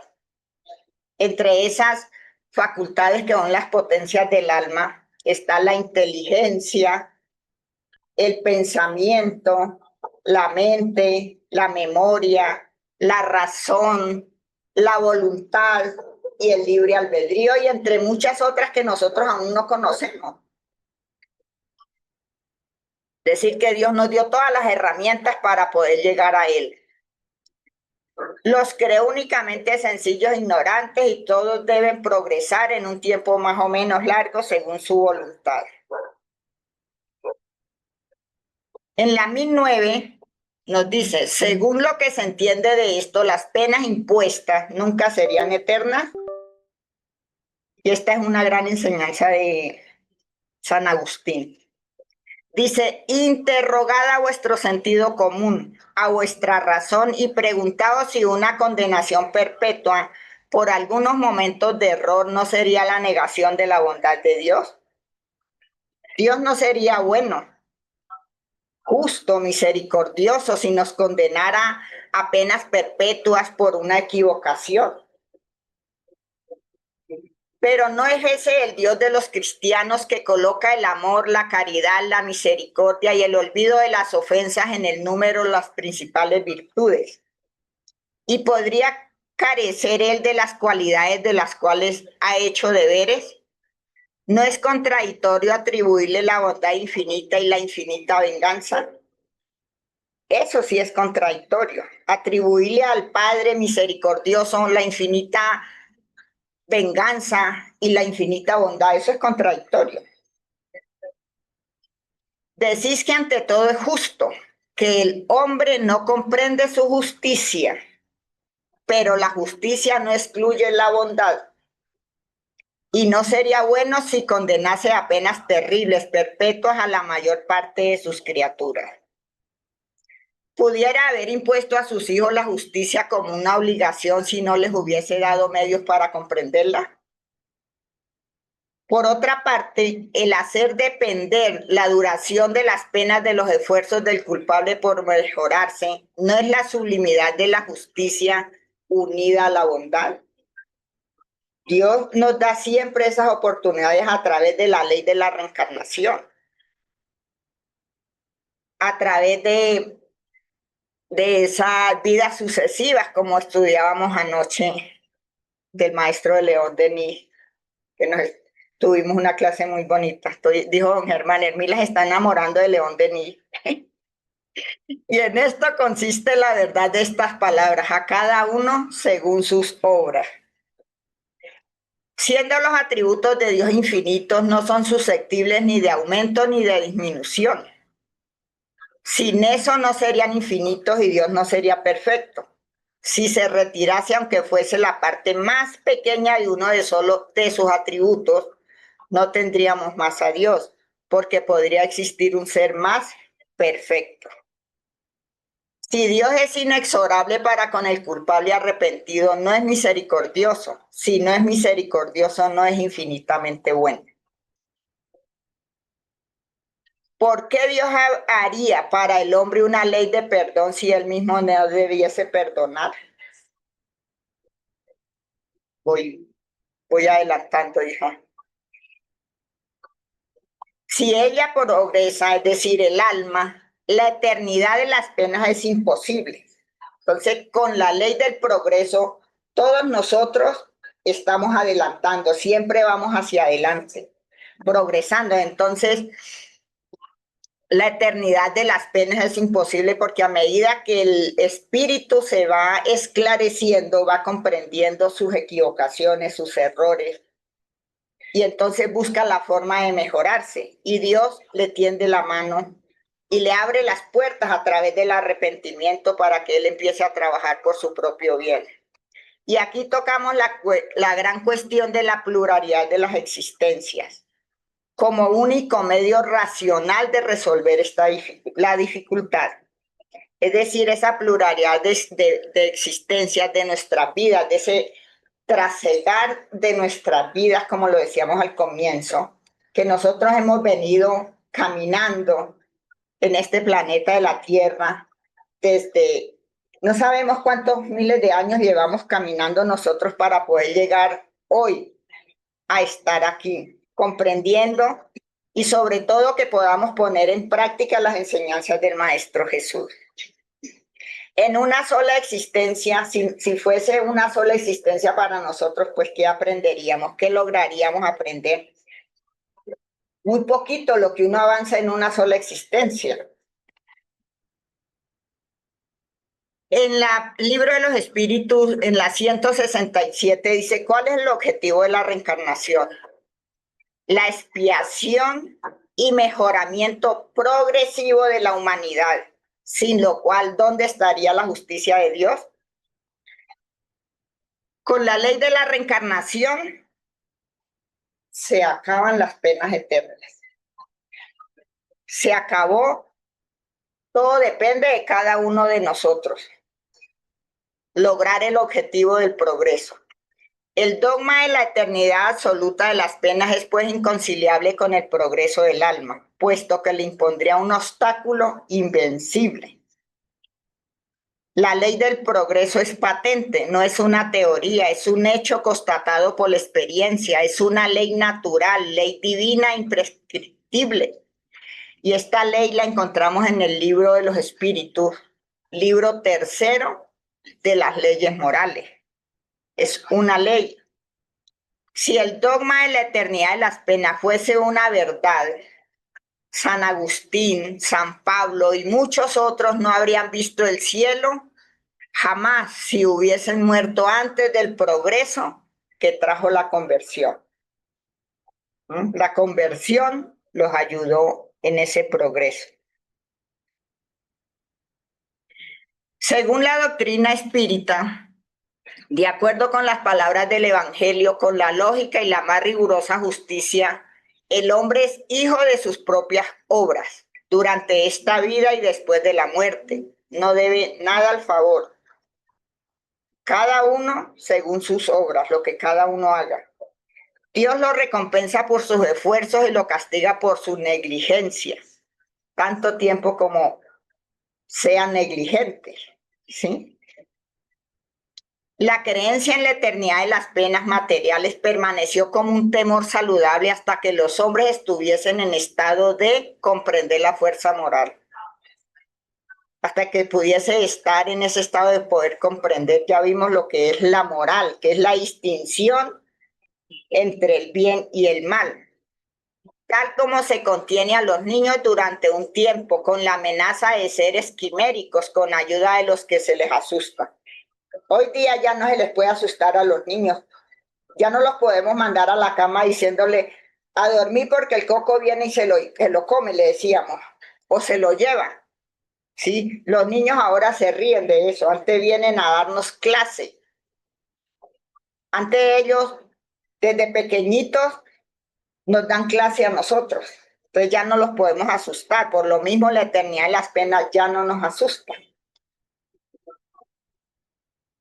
[SPEAKER 2] Entre esas facultades que son las potencias del alma está la inteligencia, el pensamiento, la mente, la memoria, la razón, la voluntad y el libre albedrío, y entre muchas otras que nosotros aún no conocemos. Decir que Dios nos dio todas las herramientas para poder llegar a Él. Los creó únicamente sencillos e ignorantes y todos deben progresar en un tiempo más o menos largo según su voluntad. En la 1009 nos dice, según lo que se entiende de esto, las penas impuestas nunca serían eternas. Y esta es una gran enseñanza de San Agustín. Dice, interrogad a vuestro sentido común, a vuestra razón y preguntaos si una condenación perpetua por algunos momentos de error no sería la negación de la bondad de Dios. Dios no sería bueno, justo, misericordioso si nos condenara a penas perpetuas por una equivocación. Pero no es ese el Dios de los cristianos que coloca el amor, la caridad, la misericordia y el olvido de las ofensas en el número de las principales virtudes. ¿Y podría carecer él de las cualidades de las cuales ha hecho deberes? ¿No es contradictorio atribuirle la bondad infinita y la infinita venganza? Eso sí es contradictorio. Atribuirle al Padre misericordioso la infinita venganza y la infinita bondad, eso es contradictorio. Decís que ante todo es justo, que el hombre no comprende su justicia, pero la justicia no excluye la bondad. Y no sería bueno si condenase a penas terribles, perpetuas a la mayor parte de sus criaturas. Pudiera haber impuesto a sus hijos la justicia como una obligación si no les hubiese dado medios para comprenderla. Por otra parte, el hacer depender la duración de las penas de los esfuerzos del culpable por mejorarse no es la sublimidad de la justicia unida a la bondad. Dios nos da siempre esas oportunidades a través de la ley de la reencarnación, a través de esas vidas sucesivas, como estudiábamos anoche del maestro de León Denis, que tuvimos una clase muy bonita. Dijo don Germán, Hermila se está enamorando de León Denis. Y en esto consiste la verdad de estas palabras, a cada uno según sus obras. Siendo los atributos de Dios infinitos, no son susceptibles ni de aumento ni de disminución. Sin eso no serían infinitos y Dios no sería perfecto. Si se retirase, aunque fuese la parte más pequeña de uno de sus atributos, no tendríamos más a Dios, porque podría existir un ser más perfecto. Si Dios es inexorable para con el culpable arrepentido, no es misericordioso. Si no es misericordioso, no es infinitamente bueno. ¿Por qué Dios haría para el hombre una ley de perdón si él mismo no debiese perdonar? Voy adelantando, hija. Si ella progresa, es decir, el alma, la eternidad de las penas es imposible. Entonces, con la ley del progreso, todos nosotros estamos adelantando, siempre vamos hacia adelante, progresando. Entonces, la eternidad de las penas es imposible porque a medida que el espíritu se va esclareciendo, va comprendiendo sus equivocaciones, sus errores, y entonces busca la forma de mejorarse. Y Dios le tiende la mano y le abre las puertas a través del arrepentimiento para que él empiece a trabajar por su propio bien. Y aquí tocamos la gran cuestión de la pluralidad de las existencias como único medio racional de resolver la dificultad. Es decir, esa pluralidad de existencias de nuestras vidas, de ese trasegar de nuestras vidas, como lo decíamos al comienzo, que nosotros hemos venido caminando en este planeta de la Tierra desde, no sabemos cuántos miles de años llevamos caminando nosotros para poder llegar hoy a estar aquí, comprendiendo y sobre todo que podamos poner en práctica las enseñanzas del Maestro Jesús. En una sola existencia, si fuese una sola existencia para nosotros, pues ¿qué aprenderíamos? ¿Qué lograríamos aprender? Muy poquito lo que uno avanza en una sola existencia. En el libro de los espíritus, en la 167, dice, ¿cuál es el objetivo de la reencarnación? La expiación y mejoramiento progresivo de la humanidad, sin lo cual, ¿dónde estaría la justicia de Dios? Con la ley de la reencarnación se acaban las penas eternas. Se acabó, todo depende de cada uno de nosotros. Lograr el objetivo del progreso. El dogma de la eternidad absoluta de las penas es pues inconciliable con el progreso del alma, puesto que le impondría un obstáculo invencible. La ley del progreso es patente, no es una teoría, es un hecho constatado por la experiencia, es una ley natural, ley divina imprescriptible. Y esta ley la encontramos en el libro de los espíritus, libro 3 de las leyes morales. Es una ley. Si el dogma de la eternidad de las penas fuese una verdad, San Agustín, San Pablo y muchos otros no habrían visto el cielo jamás si hubiesen muerto antes del progreso que trajo la conversión. La conversión los ayudó en ese progreso. Según la doctrina espírita, de acuerdo con las palabras del Evangelio, con la lógica y la más rigurosa justicia, el hombre es hijo de sus propias obras durante esta vida y después de la muerte. No debe nada al favor. Cada uno según sus obras, lo que cada uno haga. Dios lo recompensa por sus esfuerzos y lo castiga por su negligencia, tanto tiempo como sean negligentes, ¿sí? La creencia en la eternidad de las penas materiales permaneció como un temor saludable hasta que los hombres estuviesen en estado de comprender la fuerza moral. Hasta que pudiese estar en ese estado de poder comprender, ya vimos lo que es la moral, que es la distinción entre el bien y el mal, tal como se contiene a los niños durante un tiempo con la amenaza de seres quiméricos con ayuda de los que se les asusta. Hoy día ya no se les puede asustar a los niños Ya no los podemos mandar a la cama diciéndole a dormir porque el coco viene y se lo come, le decíamos, o se lo lleva. Sí, los niños ahora se ríen de eso. Antes vienen a darnos clase. Antes ellos, desde pequeñitos, nos dan clase a nosotros. Entonces ya no los podemos asustar. Por lo mismo, la eternidad y las penas ya no nos asustan.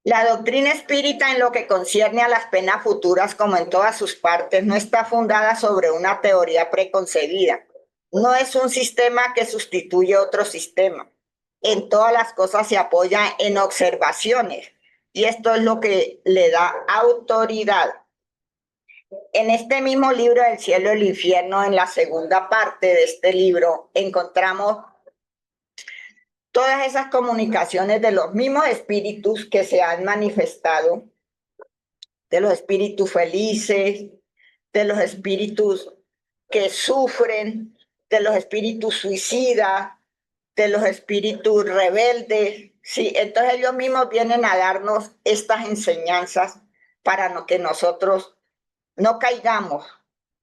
[SPEAKER 2] La doctrina espírita en lo que concierne a las penas futuras, como en todas sus partes, no está fundada sobre una teoría preconcebida. No es un sistema que sustituye otro sistema. En todas las cosas se apoya en observaciones y esto es lo que le da autoridad. En este mismo libro del cielo y el infierno, en la segunda parte de este libro, encontramos todas esas comunicaciones de los mismos espíritus que se han manifestado, de los espíritus felices, de los espíritus que sufren, de los espíritus suicidas, de los espíritus rebeldes. Sí, entonces ellos mismos vienen a darnos estas enseñanzas para que nosotros no caigamos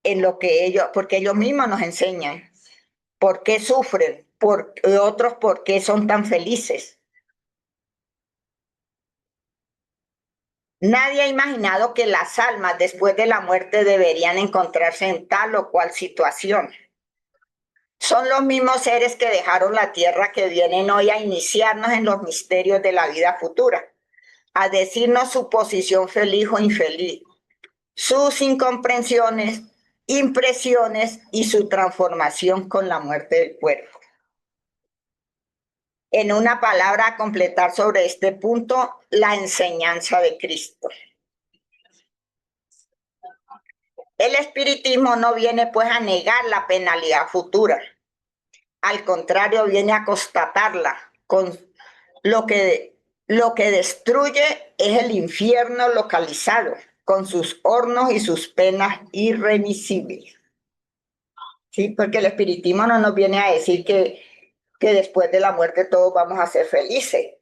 [SPEAKER 2] en lo que ellos, porque ellos mismos nos enseñan por qué sufren, otros por qué son tan felices. Nadie ha imaginado que las almas después de la muerte deberían encontrarse en tal o cual situación. Son los mismos seres que dejaron la tierra que vienen hoy a iniciarnos en los misterios de la vida futura, a decirnos su posición feliz o infeliz, sus incomprensiones, impresiones y su transformación con la muerte del cuerpo. En una palabra, a completar sobre este punto, la enseñanza de Cristo. El espiritismo no viene pues a negar la penalidad futura. Al contrario, viene a constatarla. Con lo que destruye es el infierno localizado, con sus hornos y sus penas irremisibles. Sí, porque el espiritismo no nos viene a decir que después de la muerte todos vamos a ser felices,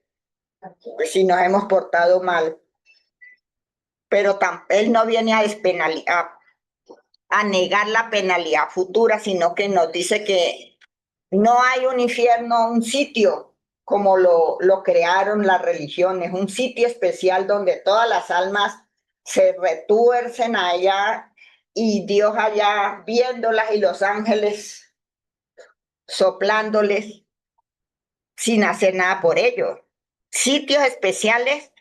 [SPEAKER 2] pues si nos hemos portado mal. Pero él no viene a negar la penalidad futura, sino que nos dice que no hay un infierno, un sitio como lo crearon las religiones, un sitio especial donde todas las almas se retuercen allá y Dios allá viéndolas y los ángeles soplándoles sin hacer nada por ellos. Sitios especiales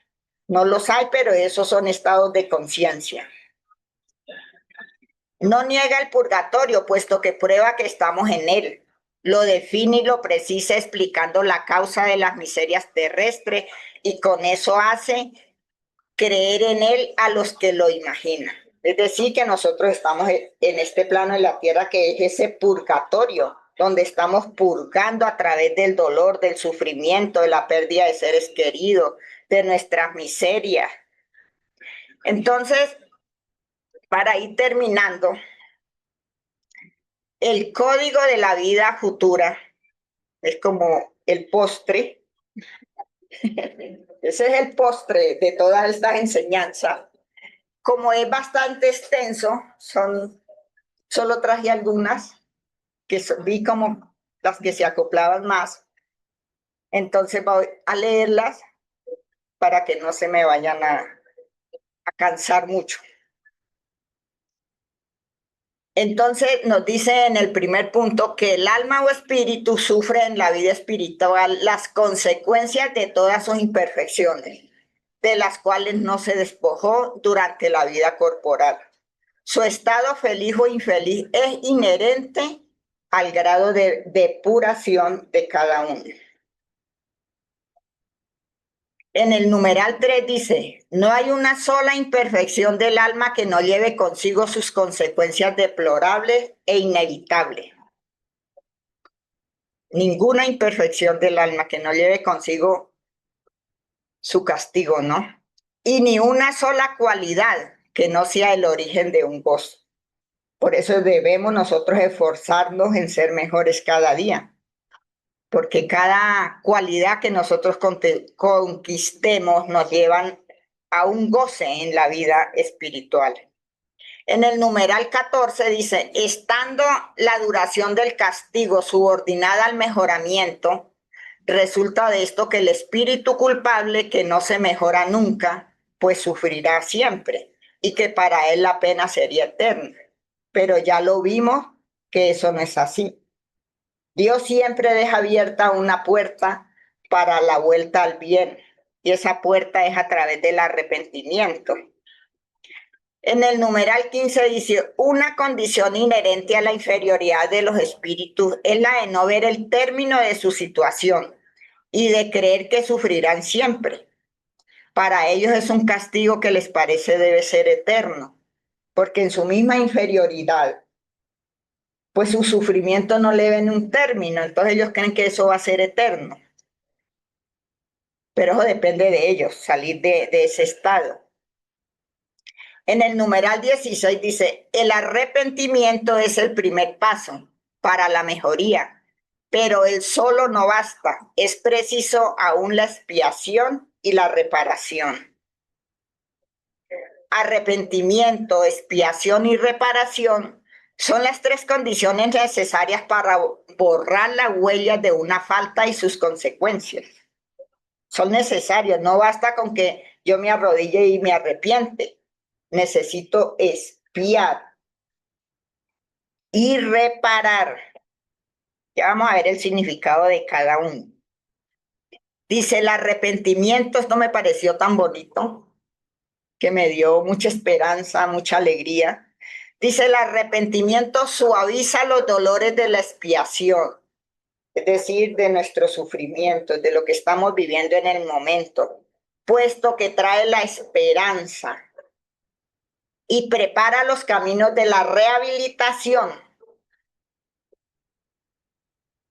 [SPEAKER 2] no los hay, pero esos son estados de conciencia. No niega el purgatorio, puesto que prueba que estamos en él. Lo define y lo precisa explicando la causa de las miserias terrestres y con eso hace creer en él a los que lo imaginan. Es decir, que nosotros estamos en este plano de la tierra que es ese purgatorio, donde estamos purgando a través del dolor, del sufrimiento, de la pérdida de seres queridos, de nuestras miserias. Entonces, para ir terminando, el código de la vida futura es como el postre. Ese es el postre de todas estas enseñanzas. Como es bastante extenso, solo traje algunas que vi como las que se acoplaban más. Entonces voy a leerlas para que no se me vayan a cansar mucho. Entonces nos dice en el primer punto que el alma o espíritu sufre en la vida espiritual las consecuencias de todas sus imperfecciones, de las cuales no se despojó durante la vida corporal. Su estado feliz o infeliz es inherente al grado de depuración de cada uno. En el numeral 3 dice, no hay una sola imperfección del alma que no lleve consigo sus consecuencias deplorables e inevitables. Ninguna imperfección del alma que no lleve consigo su castigo, ¿no? Y ni una sola cualidad que no sea el origen de un gozo. Por eso debemos nosotros esforzarnos en ser mejores cada día. Porque cada cualidad que nosotros conquistemos nos llevan a un goce en la vida espiritual. En el numeral 14 dice, estando la duración del castigo subordinada al mejoramiento, resulta de esto que el espíritu culpable, que no se mejora nunca, pues sufrirá siempre, y que para él la pena sería eterna. Pero ya lo vimos que eso no es así. Dios siempre deja abierta una puerta para la vuelta al bien, y esa puerta es a través del arrepentimiento. En el numeral 15 dice, una condición inherente a la inferioridad de los espíritus es la de no ver el término de su situación y de creer que sufrirán siempre. Para ellos es un castigo que les parece debe ser eterno, porque en su misma inferioridad, pues su sufrimiento no le ven un término, entonces ellos creen que eso va a ser eterno. Pero eso depende de ellos, salir de ese estado. En el numeral 16 dice, el arrepentimiento es el primer paso para la mejoría, pero él solo no basta, es preciso aún la expiación y la reparación. Arrepentimiento, expiación y reparación son las tres condiciones necesarias para borrar la huella de una falta y sus consecuencias. Son necesarias, no basta con que yo me arrodille y me arrepiente. Necesito expiar y reparar. Ya vamos a ver el significado de cada uno. Dice el arrepentimiento, esto me pareció tan bonito, que me dio mucha esperanza, mucha alegría. Dice el arrepentimiento suaviza los dolores de la expiación, es decir, de nuestro sufrimiento, de lo que estamos viviendo en el momento, puesto que trae la esperanza y prepara los caminos de la rehabilitación.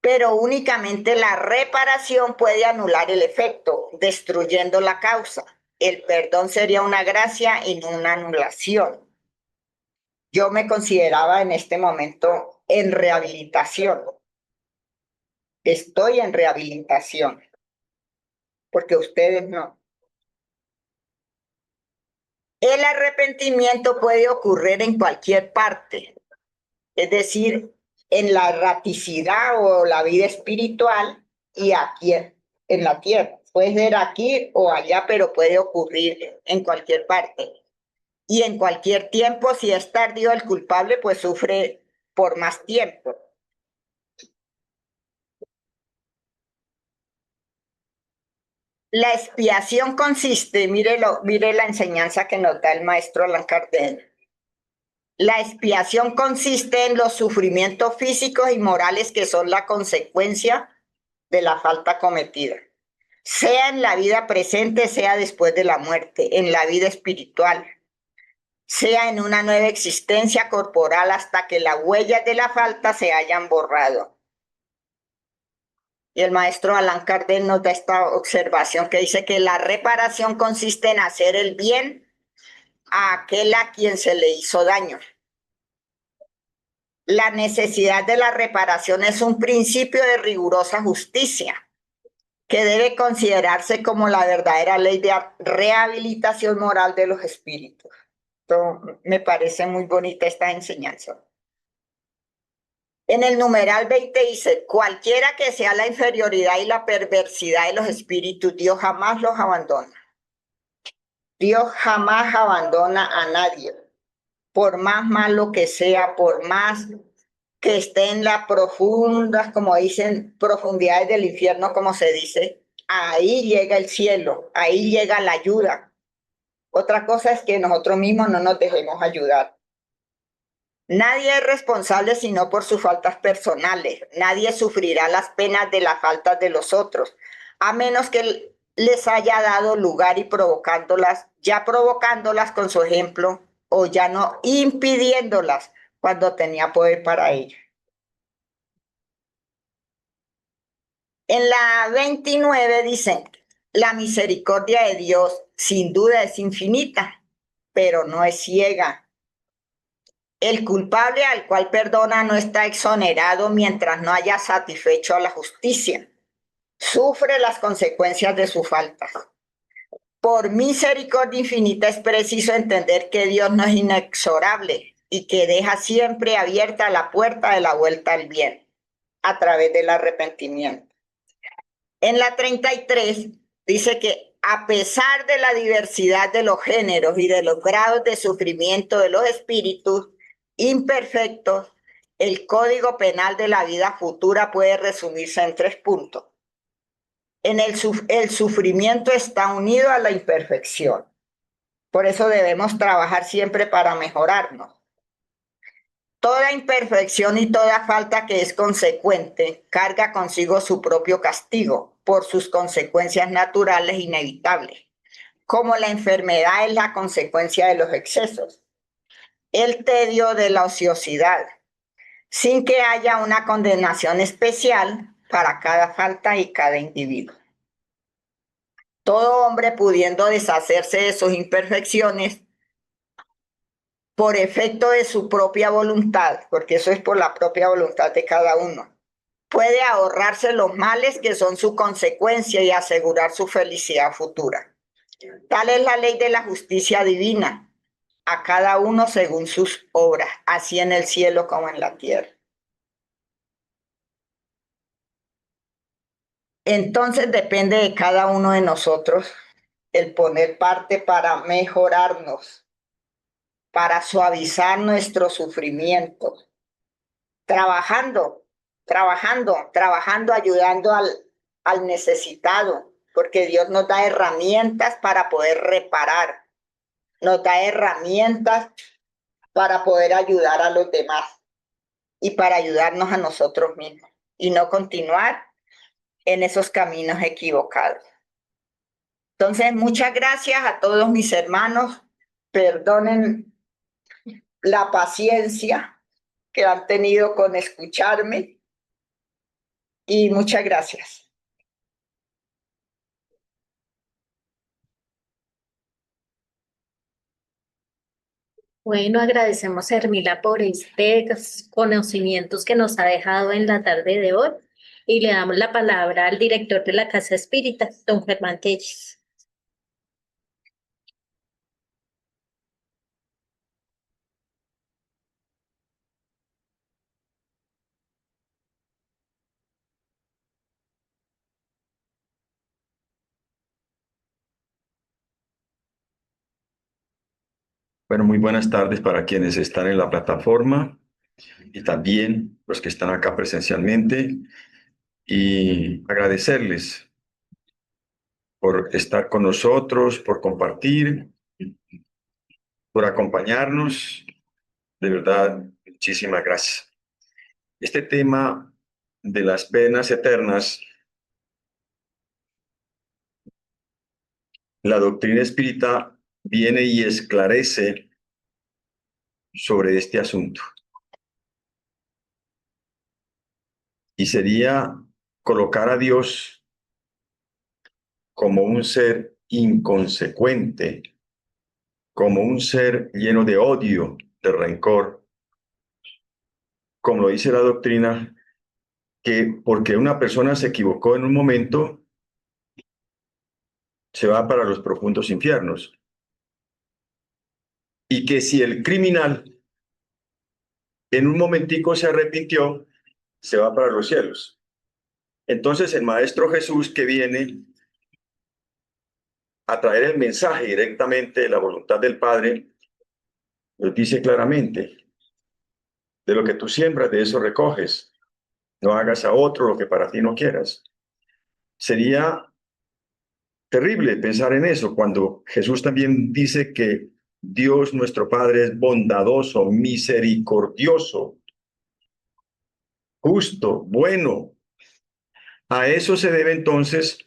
[SPEAKER 2] Pero únicamente la reparación puede anular el efecto, destruyendo la causa. El perdón sería una gracia y no una anulación. Yo me consideraba en este momento en rehabilitación. Estoy en rehabilitación, porque ustedes no. El arrepentimiento puede ocurrir en cualquier parte, es decir, en la erraticidad o la vida espiritual y aquí en la tierra. Puede ser aquí o allá, pero puede ocurrir en cualquier parte. Y en cualquier tiempo, si es tardío el culpable, pues sufre por más tiempo. La expiación consiste, mire la enseñanza que nos da el maestro Allan Kardec. La expiación consiste en los sufrimientos físicos y morales que son la consecuencia de la falta cometida, sea en la vida presente, sea después de la muerte, en la vida espiritual, sea en una nueva existencia corporal hasta que las huellas de la falta se hayan borrado. Y el maestro Allan Kardec nos da esta observación que dice que la reparación consiste en hacer el bien a aquel a quien se le hizo daño. La necesidad de la reparación es un principio de rigurosa justicia que debe considerarse como la verdadera ley de rehabilitación moral de los espíritus. Entonces, me parece muy bonita esta enseñanza. En el numeral 20 dice, cualquiera que sea la inferioridad y la perversidad de los espíritus, Dios jamás los abandona. Dios jamás abandona a nadie, por más malo que sea, por más que esté en las profundas, como dicen, profundidades del infierno, como se dice, ahí llega el cielo, ahí llega la ayuda. Otra cosa es que nosotros mismos no nos dejemos ayudar. Nadie es responsable sino por sus faltas personales. Nadie sufrirá las penas de las faltas de los otros, a menos que les haya dado lugar y provocándolas, ya provocándolas con su ejemplo, o ya no impidiéndolas cuando tenía poder para ello. En la 29 dicen, la misericordia de Dios sin duda es infinita, pero no es ciega. El culpable al cual perdona no está exonerado mientras no haya satisfecho a la justicia. Sufre las consecuencias de sus faltas. Por misericordia infinita es preciso entender que Dios no es inexorable y que deja siempre abierta la puerta de la vuelta al bien a través del arrepentimiento. En la 33 dice que a pesar de la diversidad de los géneros y de los grados de sufrimiento de los espíritus imperfectos, el Código Penal de la vida futura puede resumirse en 3 puntos. El sufrimiento está unido a la imperfección. Por eso debemos trabajar siempre para mejorarnos. Toda imperfección y toda falta que es consecuente carga consigo su propio castigo por sus consecuencias naturales inevitables, como la enfermedad es la consecuencia de los excesos, el tedio de la ociosidad, sin que haya una condenación especial para cada falta y cada individuo. Todo hombre pudiendo deshacerse de sus imperfecciones por efecto de su propia voluntad, porque eso es por la propia voluntad de cada uno, puede ahorrarse los males que son su consecuencia y asegurar su felicidad futura. Tal es la ley de la justicia divina, a cada uno según sus obras, así en el cielo como en la tierra. Entonces depende de cada uno de nosotros el poner parte para mejorarnos, para suavizar nuestro sufrimiento, trabajando, ayudando al necesitado, porque Dios nos da herramientas para poder reparar, nos da herramientas para poder ayudar a los demás y para ayudarnos a nosotros mismos y no continuar en esos caminos equivocados. Entonces, muchas gracias a todos mis hermanos. Perdonen la paciencia que han tenido con escucharme y muchas gracias.
[SPEAKER 1] Bueno, agradecemos a Hermila por estos conocimientos que nos ha dejado en la tarde de hoy y le damos la palabra al director de la Casa Espírita, don Germán Telles.
[SPEAKER 4] Bueno, muy buenas tardes para quienes están en la plataforma y también los que están acá presencialmente, y agradecerles por estar con nosotros, por compartir, por acompañarnos. De verdad, muchísimas gracias. Este tema de las penas eternas, la doctrina espírita viene y esclarece sobre este asunto. Y sería colocar a Dios como un ser inconsecuente, como un ser lleno de odio, de rencor, como lo dice la doctrina, que porque una persona se equivocó en un momento, se va para los profundos infiernos. Y que si el criminal en un momentico se arrepintió, se va para los cielos. Entonces el Maestro Jesús, que viene a traer el mensaje directamente de la voluntad del Padre, nos dice claramente: de lo que tú siembras, de eso recoges. No hagas a otro lo que para ti no quieras. Sería terrible pensar en eso, cuando Jesús también dice que Dios nuestro Padre es bondadoso, misericordioso, justo, bueno. A eso se debe entonces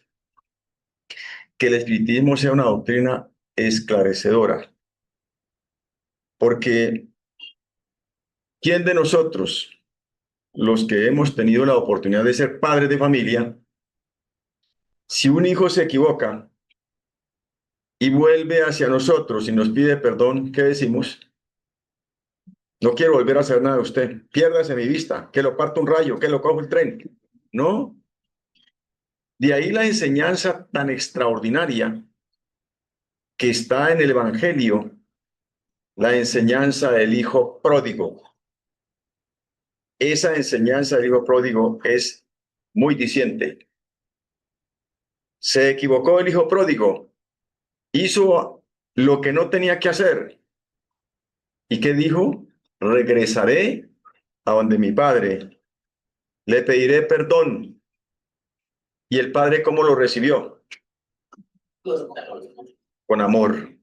[SPEAKER 4] que el espiritismo sea una doctrina esclarecedora. Porque ¿quién de nosotros, los que hemos tenido la oportunidad de ser padres de familia, si un hijo se equivoca y vuelve hacia nosotros y nos pide perdón, qué decimos? No quiero volver a hacer nada de usted. Piérdase mi vista, que lo parta un rayo, que lo coja el tren. No. De ahí la enseñanza tan extraordinaria que está en el Evangelio, la enseñanza del hijo pródigo. Esa enseñanza del hijo pródigo es muy diciente. Se equivocó el hijo pródigo, hizo lo que no tenía que hacer. ¿Y qué dijo? Regresaré a donde mi padre, le pediré perdón. ¿Y el padre cómo lo recibió? Con amor,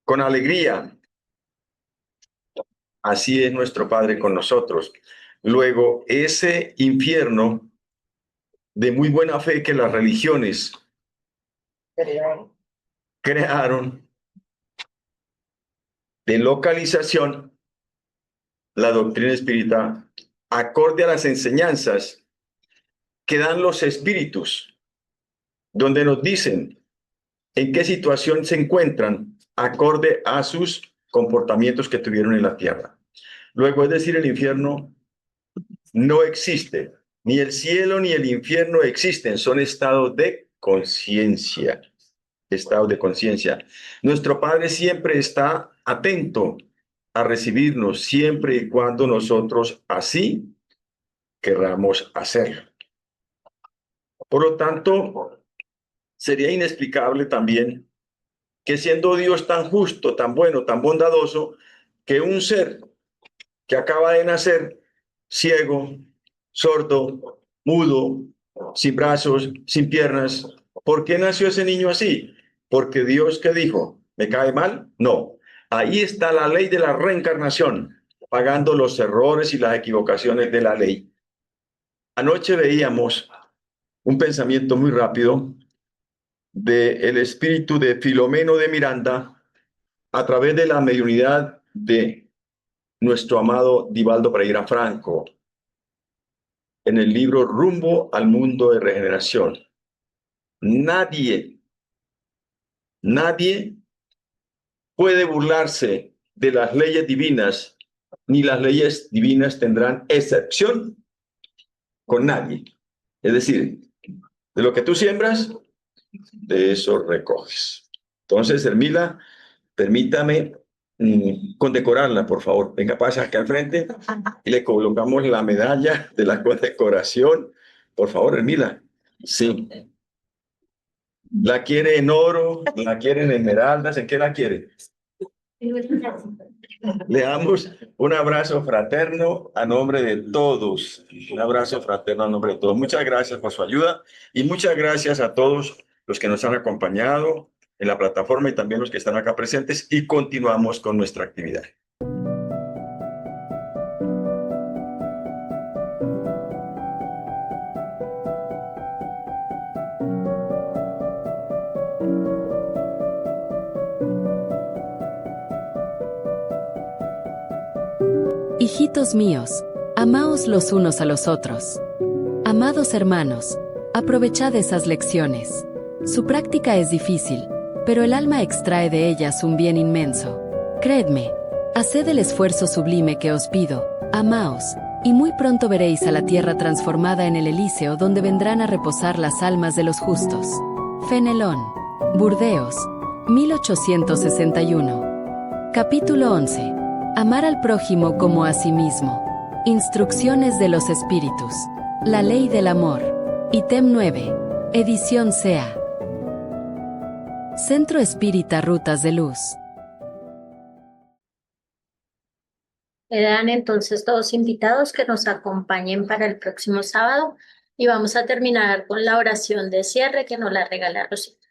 [SPEAKER 4] con alegría. Así es nuestro Padre con nosotros. Luego, ese infierno de muy buena fe que las religiones crearon de localización, la doctrina espírita, acorde a las enseñanzas que dan los espíritus, donde nos dicen en qué situación se encuentran acorde a sus comportamientos que tuvieron en la tierra. Luego, es decir, el infierno no existe, ni el cielo ni el infierno existen, son estados de conciencia, estados de conciencia. Nuestro Padre siempre está atento a recibirnos, siempre y cuando nosotros así querramos hacerlo. Por lo tanto, sería inexplicable también que siendo Dios tan justo, tan bueno, tan bondadoso, que un ser que acaba de nacer ciego, sordo, mudo, sin brazos, sin piernas. ¿Por qué nació ese niño así? Porque Dios, ¿qué dijo? ¿Me cae mal? No. Ahí está la ley de la reencarnación, pagando los errores y las equivocaciones de la ley. Anoche veíamos un pensamiento muy rápido del espíritu de Filomeno de Miranda a través de la mediunidad de nuestro amado Divaldo Pereira Franco, en el libro Rumbo al Mundo de Regeneración. Nadie puede burlarse de las leyes divinas, ni las leyes divinas tendrán excepción con nadie. Es decir, de lo que tú siembras, de eso recoges. Entonces, Hermila, permítame condecorarla, por favor. Venga, pasa acá al frente y le colocamos la medalla de la condecoración. Por favor, Hermila. Sí. ¿La quiere en oro? ¿La quiere en esmeraldas? ¿En qué la quiere? Le damos un abrazo fraterno a nombre de todos. Un abrazo fraterno a nombre de todos. Muchas gracias por su ayuda y muchas gracias a todos los que nos han acompañado en la plataforma y también los que están acá presentes, y continuamos con nuestra actividad.
[SPEAKER 5] Hijitos míos, amaos los unos a los otros. Amados hermanos, aprovechad esas lecciones. Su práctica es difícil, pero el alma extrae de ellas un bien inmenso. Creedme, haced el esfuerzo sublime que os pido, amaos, y muy pronto veréis a la tierra transformada en el Elíseo, donde vendrán a reposar las almas de los justos. Fenelón, Burdeos, 1861. Capítulo 11. Amar al prójimo como a sí mismo. Instrucciones de los Espíritus. La ley del amor. Ítem 9. Edición CEA. Centro Espírita Rutas de Luz.
[SPEAKER 1] Quedan entonces todos invitados que nos acompañen para el próximo sábado y vamos a terminar con la oración de cierre que nos la regala Rosita.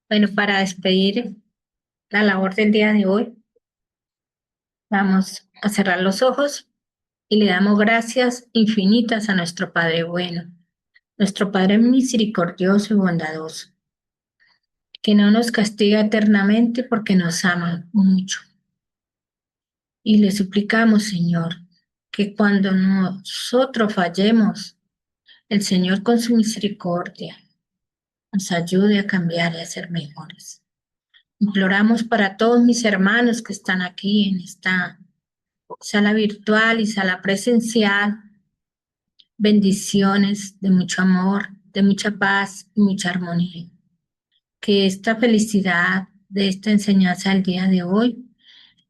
[SPEAKER 3] Bueno, para despedir la labor del día de hoy, vamos a cerrar los ojos y le damos gracias infinitas a nuestro Padre bueno, nuestro Padre misericordioso y bondadoso, que no nos castiga eternamente porque nos ama mucho. Y le suplicamos, Señor, que cuando nosotros fallemos, el Señor con su misericordia nos ayude a cambiar y a ser mejores. Imploramos para todos mis hermanos que están aquí en esta sala virtual y sala presencial, bendiciones de mucho amor, de mucha paz y mucha armonía. Que esta felicidad de esta enseñanza del día de hoy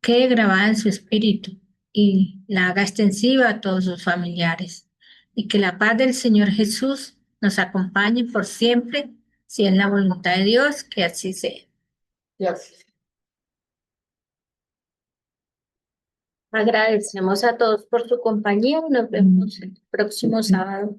[SPEAKER 3] quede grabada en su espíritu y la haga extensiva a todos sus familiares. Y que la paz del Señor Jesús nos acompañe por siempre, si es la voluntad de Dios, que así sea.
[SPEAKER 2] Gracias.
[SPEAKER 1] Agradecemos a todos por su compañía y nos vemos el próximo sábado.